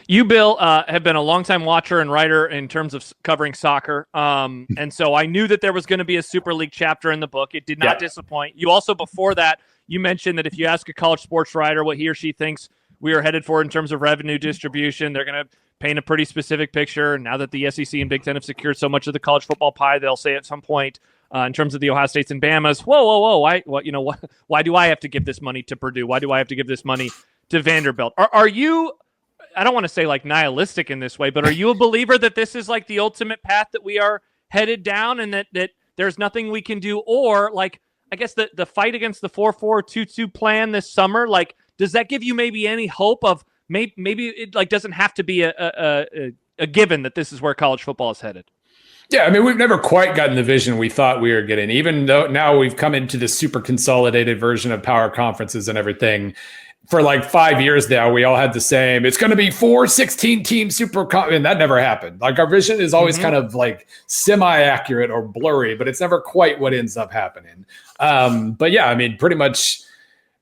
You, Bill, have been a longtime watcher and writer in terms of covering soccer. And so I knew that there was going to be a Super League chapter in the book. It did not disappoint. You also, before that, you mentioned that if you ask a college sports writer what he or she thinks we are headed for in terms of revenue distribution, they're going to paint a pretty specific picture. Now that the SEC and Big Ten have secured so much of the college football pie, they'll say at some point, in terms of the Ohio States and Bamas, whoa, why do I have to give this money to Purdue? Why do I have to give this money to Vanderbilt? Are you... I don't want to say like nihilistic in this way, but are you a believer that this is like the ultimate path that we are headed down and that there's nothing we can do? Or like, I guess the fight against the 4-4-2-2 plan this summer, like, does that give you maybe any hope of maybe it like doesn't have to be a given that this is where college football is headed? Yeah, I mean, we've never quite gotten the vision we thought we were getting, even though now we've come into the super consolidated version of power conferences and everything. For like 5 years now, we all had the same, it's going to be 4 16-team and that never happened. Like our vision is always kind of like semi-accurate or blurry, but it's never quite what ends up happening. But yeah, I mean, pretty much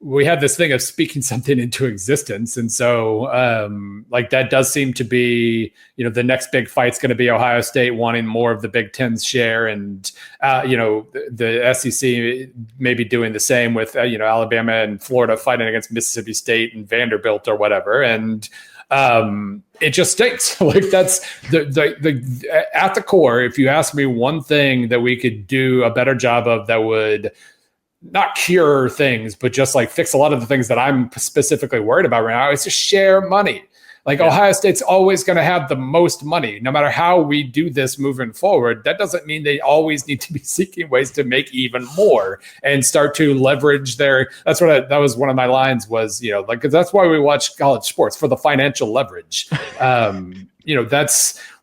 we have this thing of speaking something into existence. And so like that does seem to be, the next big fight's going to be Ohio State wanting more of the Big Ten's share. And, the SEC maybe doing the same with, Alabama and Florida fighting against Mississippi State and Vanderbilt or whatever. And it just stinks. Like that's the at the core, if you ask me one thing that we could do a better job of that would not cure things, but just like fix a lot of the things that I'm specifically worried about right now, is to share money. Like Ohio State's always going to have the most money, no matter how we do this moving forward. That doesn't mean they always need to be seeking ways to make even more and start to leverage their. That was one of my lines was, because that's why we watch college sports, for the financial leverage.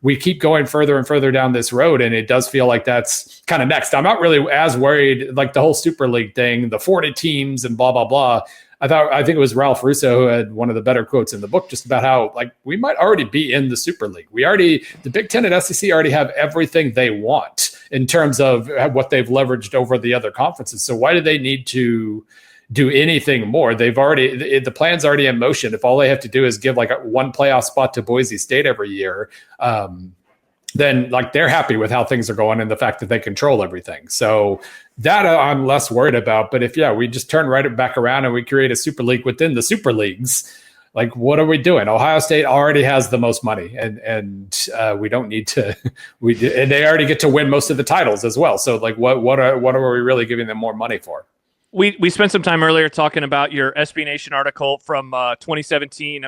We keep going further and further down this road, and it does feel like that's kind of next. I'm not really as worried, like the whole Super League thing, the 40 teams and blah, blah, blah. I think it was Ralph Russo who had one of the better quotes in the book just about how like we might already be in the Super League. The Big Ten and SEC already have everything they want in terms of what they've leveraged over the other conferences. So why do they need to do anything more? The plan's already in motion. If all they have to do is give like one playoff spot to Boise State every year, then like they're happy with how things are going and the fact that they control everything. So that I'm less worried about. But if we just turn right back around and we create a Super League within the Super Leagues, like what are we doing? Ohio State already has the most money, and we don't need to. And they already get to win most of the titles as well. So like what are we really giving them more money for? We spent some time earlier talking about your SB Nation article from 2017,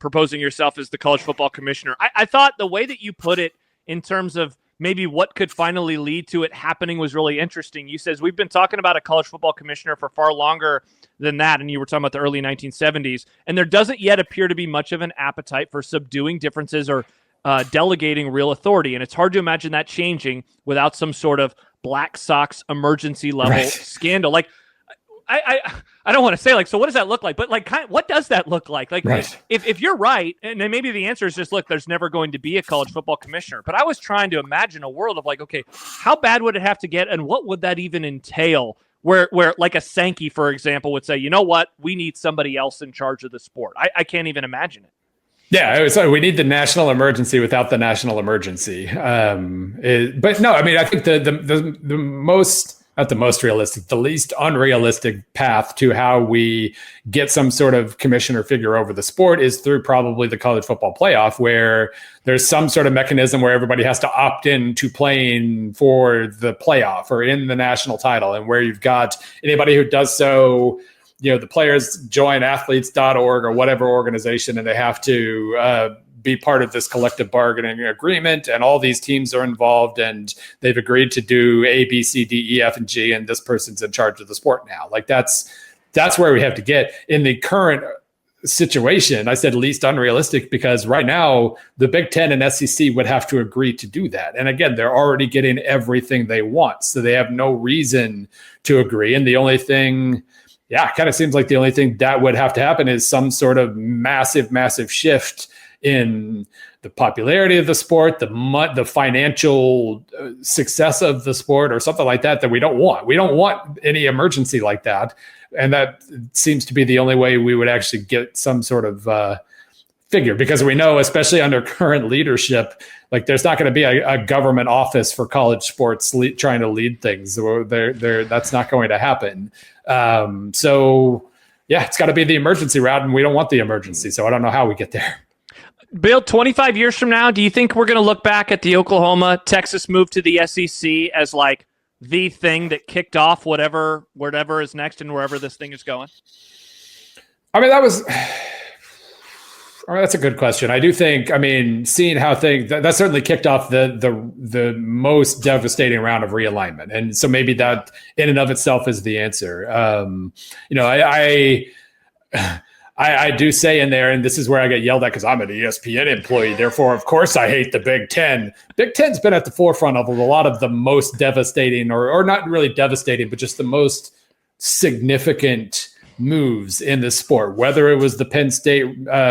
proposing yourself as the college football commissioner. I thought the way that you put it in terms of maybe what could finally lead to it happening was really interesting. You says, we've been talking about a college football commissioner for far longer than that, and you were talking about the early 1970s, and there doesn't yet appear to be much of an appetite for subduing differences or delegating real authority, and it's hard to imagine that changing without some sort of Black Sox emergency level scandal. Like, I don't want to say like, so what does that look like? But like, what does that look like? Like, if you're right, and then maybe the answer is just, look, there's never going to be a college football commissioner. But I was trying to imagine a world of like, okay, how bad would it have to get, and what would that even entail? Where like a Sankey, for example, would say, you know what, we need somebody else in charge of the sport. I can't even imagine it. Yeah, so we need the national emergency without the national emergency. But no, I mean, I think the most. Not the most realistic, the least unrealistic path to how we get some sort of commissioner figure over the sport is through probably the college football playoff, where there's some sort of mechanism where everybody has to opt in to playing for the playoff or in the national title, and where you've got anybody who does so the players join athletes.org or whatever organization, and they have to be part of this collective bargaining agreement, and all these teams are involved, and they've agreed to do A, B, C, D, E, F, and G, and this person's in charge of the sport now. Like that's where we have to get in the current situation. I said least unrealistic because right now the Big Ten and SEC would have to agree to do that. And again, they're already getting everything they want, so they have no reason to agree. And the only thing, it kind of seems like the only thing that would have to happen is some sort of massive shift in the popularity of the sport, the financial success of the sport, or something like that we don't want. We don't want any emergency like that. And that seems to be the only way we would actually get some sort of figure, because we know, especially under current leadership, like there's not going to be a government office for college sports trying to lead things. That's not going to happen. So it's got to be the emergency route, and we don't want the emergency. So I don't know how we get there. Bill, 25 years from now, do you think we're going to look back at the Oklahoma-Texas move to the SEC as like the thing that kicked off whatever is next and wherever this thing is going? I mean, that's a good question. I do think, seeing how things that certainly kicked off the most devastating round of realignment, and so maybe that in and of itself is the answer. I do say in there, and this is where I get yelled at because I'm an ESPN employee, therefore, of course, I hate the Big Ten. Big Ten's been at the forefront of a lot of the most devastating, or not really devastating, but just the most significant moves in the sport, whether it was the Penn State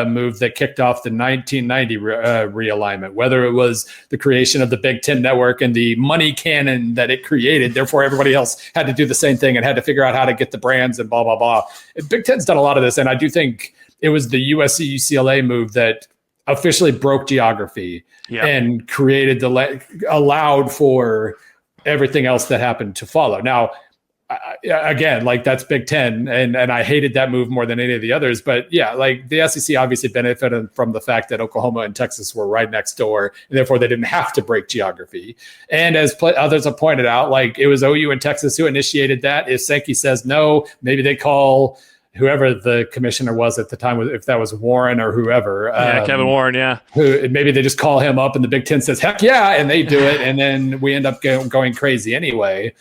move that kicked off the 1990 realignment, whether it was the creation of the Big Ten Network and the money cannon that it created. Therefore, everybody else had to do the same thing and had to figure out how to get the brands and blah, blah, blah. Big Ten's done a lot of this. And I do think it was the USC UCLA move that officially broke geography and created allowed for everything else that happened to follow. Now, again, like that's Big Ten, and I hated that move more than any of the others. But like the SEC obviously benefited from the fact that Oklahoma and Texas were right next door, and therefore they didn't have to break geography. And as others have pointed out, like it was OU and Texas who initiated that. If Sankey says no, maybe they call whoever the commissioner was at the time, if that was Warren or whoever. Kevin Warren, who maybe they just call him up and the Big Ten says, heck yeah, and they do it. And then we end up going crazy anyway.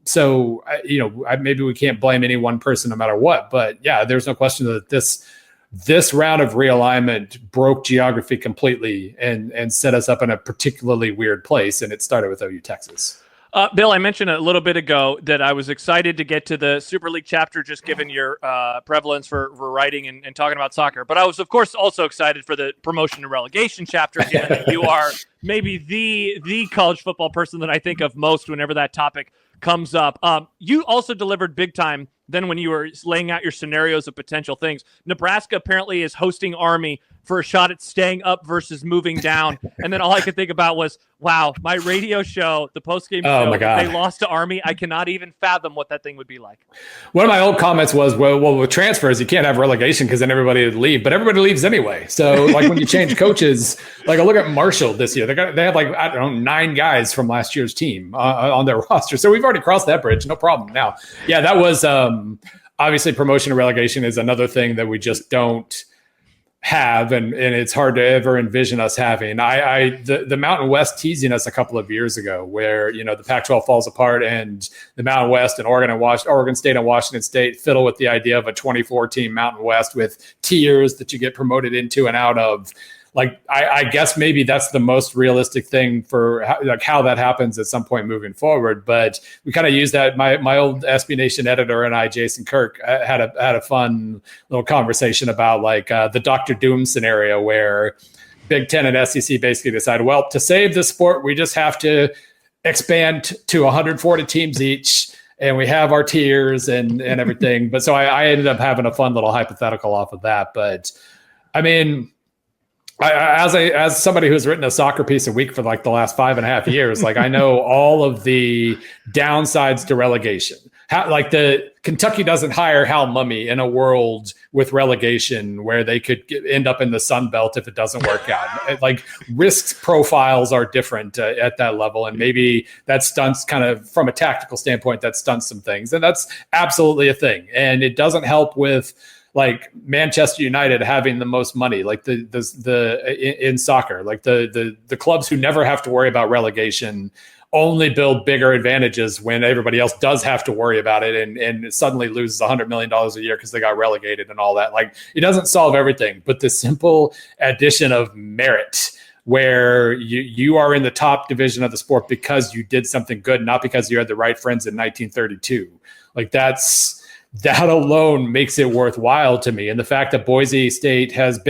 So maybe we can't blame any one person no matter what, but there's no question that this round of realignment broke geography completely and set us up in a particularly weird place. And it started with OU Texas. Bill, I mentioned a little bit ago that I was excited to get to the Super League chapter, just given your prevalence for writing and talking about soccer. But I was, of course, also excited for the promotion and relegation chapter, given that you are maybe the college football person that I think of most whenever that topic comes up. You also delivered big time then when you were laying out your scenarios of potential things. Nebraska apparently is hosting Army for a shot at staying up versus moving down. And then all I could think about was, wow, my radio show, the postgame show, my God, they lost to Army. I cannot even fathom what that thing would be like. One of my old comments was, well, with transfers, you can't have relegation because then everybody would leave, but everybody leaves anyway. So like when you change coaches, like I look at Marshall this year, they have like, I don't know, 9 guys from last year's team on their roster. So we've already crossed that bridge. No problem. Now, that was obviously promotion and relegation is another thing that we just don't have, and it's hard to ever envision us having. The Mountain West teasing us a couple of years ago, where the Pac-12 falls apart, and the Mountain West and Oregon State and Washington State fiddle with the idea of a 24-team Mountain West with tiers that you get promoted into and out of. Like I guess maybe that's the most realistic thing for how that happens at some point moving forward. But we kind of use that. My old SB Nation editor and I, Jason Kirk, had a fun little conversation about like the Dr. Doom scenario, where Big Ten and SEC basically decided, well, to save the sport, we just have to expand to 140 teams each, and we have our tiers and everything. But so I ended up having a fun little hypothetical off of that. But I mean, as somebody who's written a soccer piece a week for like the last 5.5 years, like I know all of the downsides to relegation. like the Kentucky doesn't hire Hal Mummy in a world with relegation where they could end up in the Sun Belt if it doesn't work out. Like risk profiles are different at that level. And maybe that stunts kind of from a tactical standpoint, that stunts some things. And that's absolutely a thing. And it doesn't help with like Manchester United having the most money, like in soccer, like the clubs who never have to worry about relegation only build bigger advantages when everybody else does have to worry about it and suddenly loses $100 million a year because they got relegated and all that. Like it doesn't solve everything, but the simple addition of merit where you are in the top division of the sport because you did something good, not because you had the right friends in 1932. Like that alone makes it worthwhile to me. And the fact that Boise State has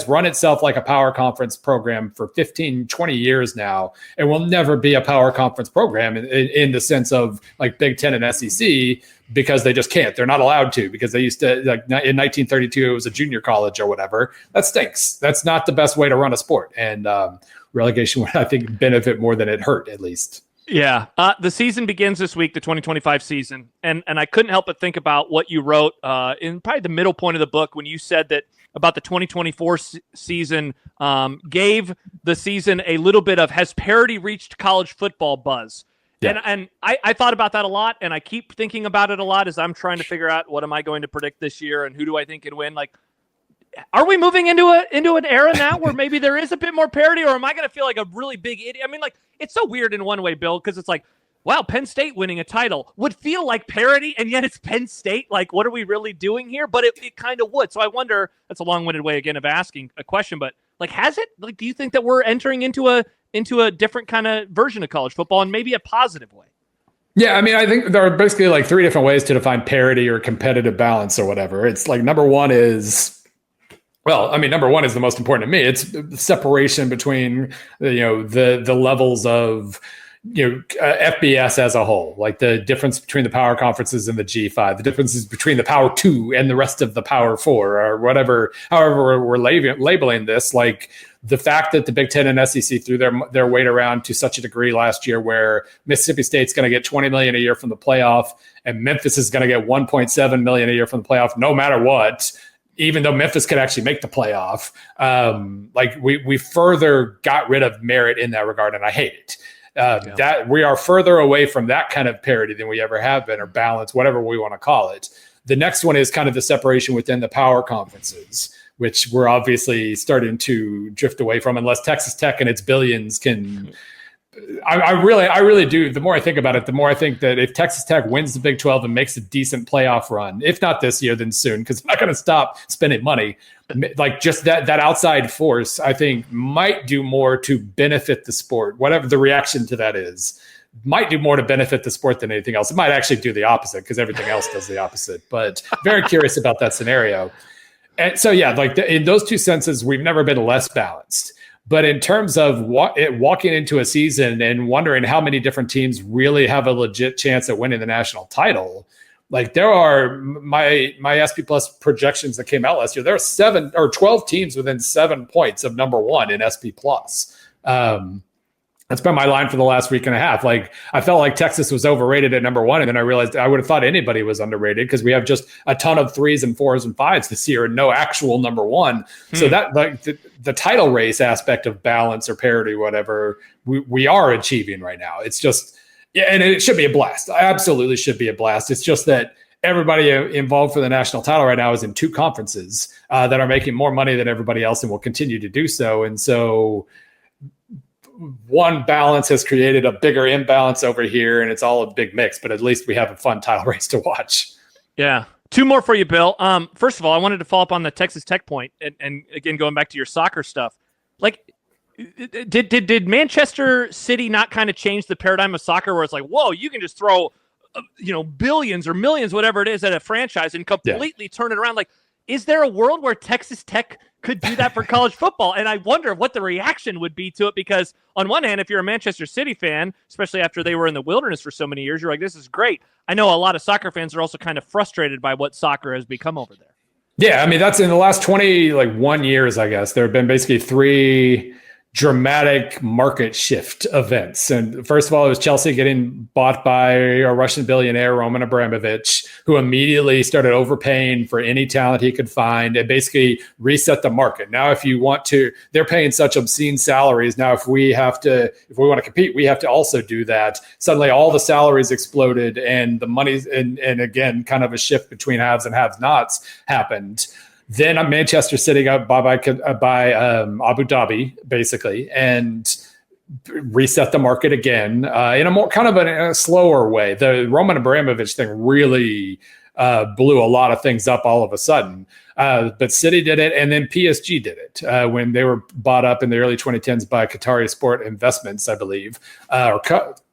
run itself like a power conference program for 15, 20 years now, and will never be a power conference program in the sense of like Big Ten and SEC, because they just can't. They're not allowed to, because they used to, like in 1932, it was a junior college or whatever. That stinks. That's not the best way to run a sport. And relegation would, I think, benefit more than it hurt, at least. Yeah. The season begins this week, the 2025 season. And I couldn't help but think about what you wrote in probably the middle point of the book when you said that about the 2024 season gave the season a little bit of, has parity reached college football buzz? Yeah. And I thought about that a lot, and I keep thinking about it a lot as I'm trying to figure out what am I going to predict this year and who do I think can win. Like, are we moving into an era now where maybe there is a bit more parity, or am I going to feel like a really big idiot? I mean, like, it's so weird in one way, Bill, because it's like, wow, Penn State winning a title would feel like parity, and yet it's Penn State. Like, what are we really doing here? But it kind of would. So I wonder, that's a long-winded way, again, of asking a question, but, like, has it? Like, do you think that we're entering into a different kind of version of college football, and maybe a positive way? Yeah, I mean, I think there are basically like three different ways to define parity or competitive balance or whatever. It's like number one is the most important to me. It's separation between the levels of FBS as a whole, like the difference between the power conferences and the G5, the differences between the Power 2 and the rest of the Power 4, or whatever, however we're labeling this. Like the fact that the Big Ten and SEC threw their weight around to such a degree last year, where Mississippi State's going to get $20 million a year from the playoff, and Memphis is going to get $1.7 million a year from the playoff, no matter what. Even though Memphis could actually make the playoff, like we further got rid of merit in that regard, and I hate it. That we are further away from that kind of parity than we ever have been, or balance, whatever we want to call it. The next one is kind of the separation within the power conferences, which we're obviously starting to drift away from, unless Texas Tech and its billions can. I really do. The more I think about it, the more I think that if Texas Tech wins the Big 12 and makes a decent playoff run, if not this year, then soon, because they're not going to stop spending money. Like just that outside force, I think might do more to benefit the sport, whatever the reaction to that is, might do more to benefit the sport than anything else. It might actually do the opposite, because everything else does the opposite. But very curious about that scenario. And so, yeah, like in those two senses, we've never been less balanced. But in terms of walking into a season and wondering how many different teams really have a legit chance at winning the national title, like there are my SP Plus projections that came out last year. There are 7 or 12 teams within 7 points of number one in SP Plus. That's been my line for the last week and a half. Like I felt like Texas was overrated at number one, and then I realized I would have thought anybody was underrated because we have just a ton of 3s and 4s and 5s this year and no actual number one. So that like the title race aspect of balance or parity, whatever, we are achieving right now. It's just, yeah, and it should be a blast. I absolutely should be a blast. It's just that everybody involved for the national title right now is in 2 conferences that are making more money than everybody else and will continue to do so. And so one balance has created a bigger imbalance over here, and it's all a big mix, but at least we have a fun title race to watch. Yeah. 2 more for you, Bill. First of all, I wanted to follow up on the Texas Tech point, and again, going back to your soccer stuff. Like, did Manchester City not kind of change the paradigm of soccer, where it's like, whoa, you can just throw, billions or millions, whatever it is, at a franchise and completely turn it around? Like, is there a world where Texas Tech could do that for college football? And I wonder what the reaction would be to it, because on one hand, if you're a Manchester City fan, especially after they were in the wilderness for so many years, you're like, this is great. I know a lot of soccer fans are also kind of frustrated by what soccer has become over there. Yeah, I mean, that's in the last 21 years, I guess. There have been basically 3 dramatic market shift events. And first of all, it was Chelsea getting bought by a Russian billionaire, Roman Abramovich, who immediately started overpaying for any talent he could find and basically reset the market. Now, if you want to, they're paying such obscene salaries. Now, if we want to compete, we have to also do that. Suddenly all the salaries exploded and the money's, and again, kind of a shift between haves and have-nots happened. Then Manchester City got bought by Abu Dhabi, basically, and reset the market again in a more kind of a slower way. The Roman Abramovich thing really blew a lot of things up all of a sudden. But City did it, and then PSG did it when they were bought up in the early 2010s by Qatari Sport Investments, I believe,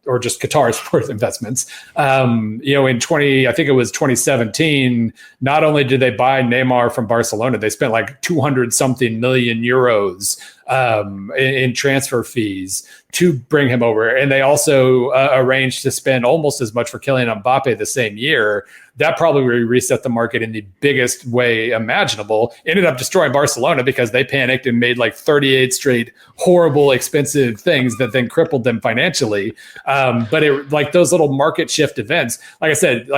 or just Qatar Sport Investments. In I think it was 2017, not only did they buy Neymar from Barcelona, they spent like 200 something million euros in transfer fees to bring him over. And they also arranged to spend almost as much for Kylian Mbappe the same year. That probably reset the market in the biggest way imaginable. Ended up destroying Barcelona because they panicked and made like 38 straight horrible, expensive things that then crippled them financially. But it, like those little market shift events, like I said,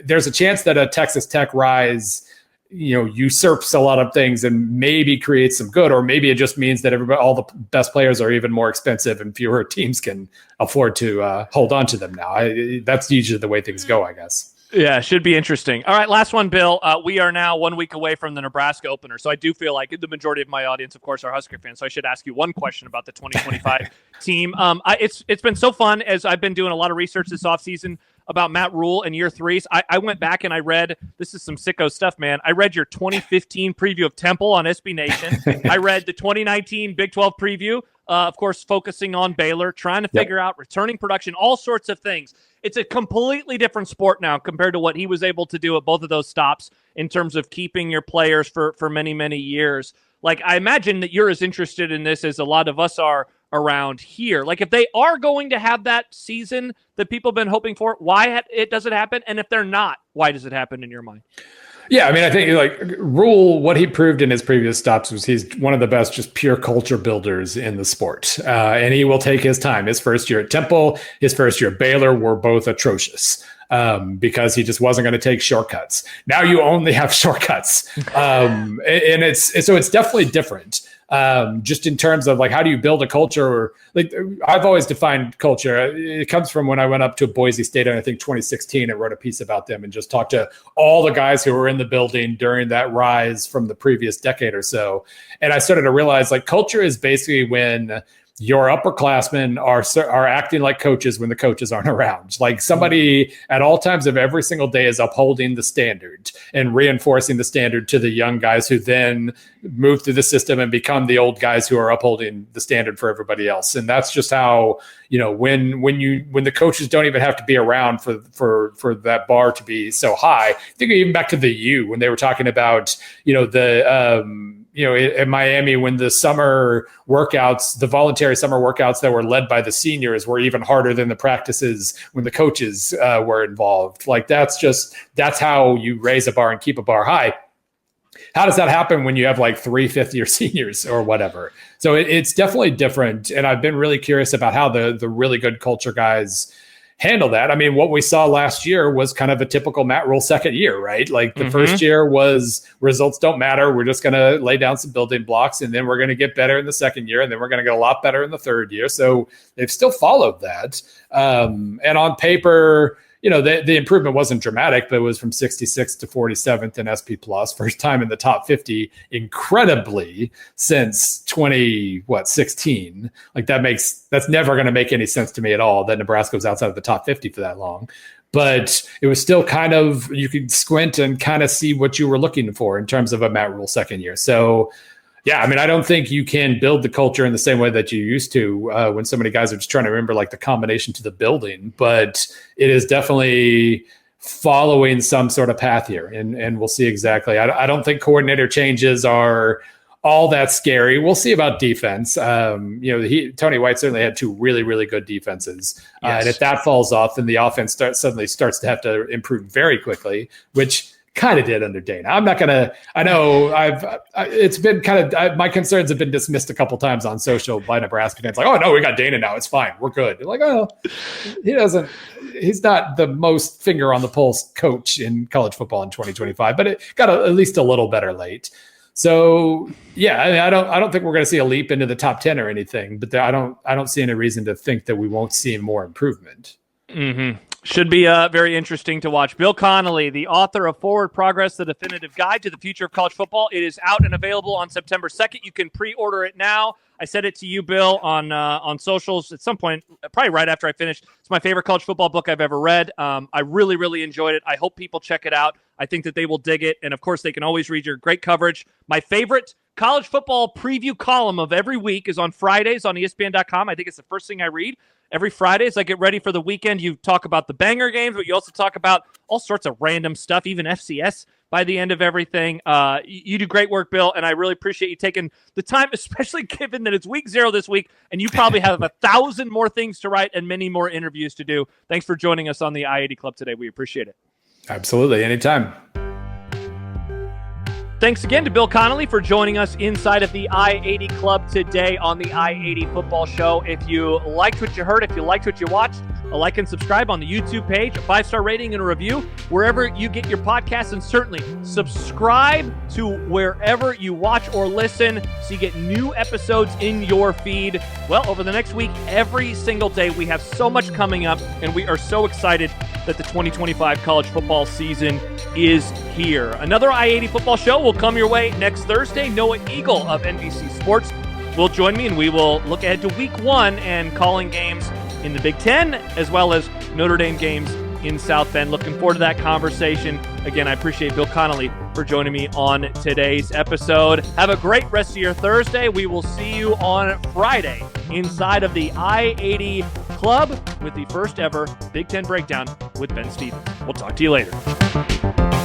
there's a chance that a Texas Tech rise usurps a lot of things and maybe creates some good, or maybe it just means that all the best players are even more expensive and fewer teams can afford to hold on to them now. That's usually the way things go, I guess. Yeah, should be interesting. All right, last one, Bill. We are now 1 week away from the Nebraska opener, so I do feel like the majority of my audience, of course, are Husker fans, so I should ask you one question about the 2025 team. It's been so fun as I've been doing a lot of research this offseason about Matt Rhule and year threes. I went back and I read, this is some sicko stuff, man. I read your 2015 preview of Temple on SB Nation. I read the 2019 Big 12 preview, of course, focusing on Baylor, trying to figure out returning production, all sorts of things. It's a completely different sport now compared to what he was able to do at both of those stops in terms of keeping your players for many, many years. Like, I imagine that you're as interested in this as a lot of us are around here. Like, if they are going to have that season that people have been hoping for, why it doesn't happen? And if they're not, why does it happen in your mind? Yeah, I mean, I think Rhule, what he proved in his previous stops was he's one of the best just pure culture builders in the sport. And he will take his time. His first year at Temple, his first year at Baylor were both atrocious because he just wasn't going to take shortcuts. Now you only have shortcuts. And it's definitely different. Just in terms of like, how do you build a culture? Like, I've always defined culture. It comes from when I went up to Boise State in, I think, 2016 and wrote a piece about them and just talked to all the guys who were in the building during that rise from the previous decade or so. And I started to realize like culture is basically when your upperclassmen are acting like coaches when the coaches aren't around. Like somebody at all times of every single day is upholding the standard and reinforcing the standard to the young guys who then move through the system and become the old guys who are upholding the standard for everybody else. And that's just how, when the coaches don't even have to be around for that bar to be so high. I think even back to the U when they were talking about, in Miami, when the summer workouts, the voluntary summer workouts that were led by the seniors were even harder than the practices when the coaches were involved. Like that's how you raise a bar and keep a bar high. How does that happen when you have like 3 fifth-year seniors or whatever? So it's definitely different. And I've been really curious about how the really good culture guys handle that. I mean, what we saw last year was kind of a typical Matt Rhule second year, right? Like the first year was results don't matter. We're just going to lay down some building blocks and then we're going to get better in the second year and then we're going to get a lot better in the third year. So they've still followed that. And on paper, the improvement wasn't dramatic, but it was from 66th to 47th in SP Plus, first time in the top 50, incredibly since 2016. Like that's never going to make any sense to me at all that Nebraska was outside of the top 50 for that long. But it was still kind of, you could squint and kind of see what you were looking for in terms of a Matt Rhule second year. So yeah, I mean, I don't think you can build the culture in the same way that you used to when so many guys are just trying to remember like the combination to the building, but it is definitely following some sort of path here, and we'll see exactly. I don't think coordinator changes are all that scary. We'll see about defense. Tony White certainly had 2 really, really good defenses, and if that falls off, then the offense suddenly starts to have to improve very quickly, which kind of did under Dana. I'm not gonna. I know it's been kind of my concerns have been dismissed a couple times on social by Nebraska fans. Like, oh no, we got Dana now. It's fine. We're good. They're like, oh, he's not the most finger on the pulse coach in college football in 2025, but it got at least a little better late. So yeah, I mean, I don't think we're going to see a leap into the top 10 or anything, but I don't see any reason to think that we won't see more improvement. Mm-hmm. Should be very interesting to watch. Bill Connelly, the author of Forward Progress, the definitive guide to the future of college football. It is out and available on September 2nd. You can pre-order it now. I said it to you, Bill, on socials at some point, probably right after I finished. It's my favorite college football book I've ever read. I really, really enjoyed it. I hope people check it out. I think that they will dig it. And, of course, they can always read your great coverage. My favorite college football preview column of every week is on Fridays on ESPN.com. I think it's the first thing I read. Every Friday, as I get ready for the weekend, you talk about the banger games, but you also talk about all sorts of random stuff, even FCS by the end of everything. You do great work, Bill, and I really appreciate you taking the time, especially given that it's week 0 this week, and you probably have 1,000 more things to write and many more interviews to do. Thanks for joining us on the I-80 Club today. We appreciate it. Absolutely. Anytime. Thanks again to Bill Connelly for joining us inside of the I-80 Club today on the I-80 Football Show. If you liked what you heard, if you liked what you watched, a like and subscribe on the YouTube page, a 5-star rating and a review, wherever you get your podcasts, and certainly subscribe to wherever you watch or listen so you get new episodes in your feed. Well, over the next week, every single day, we have so much coming up, and we are so excited that the 2025 college football season is here. Another I-80 Football Show will come your way next Thursday. Noah Eagle of NBC Sports will join me, and we will look ahead to week 1 and calling games in the Big Ten, as well as Notre Dame games in South Bend. Looking forward to that conversation. Again, I appreciate Bill Connelly for joining me on today's episode. Have a great rest of your Thursday. We will see you on Friday inside of the I-80 Club with the first ever Big Ten Breakdown with Ben Stevens. We'll talk to you later.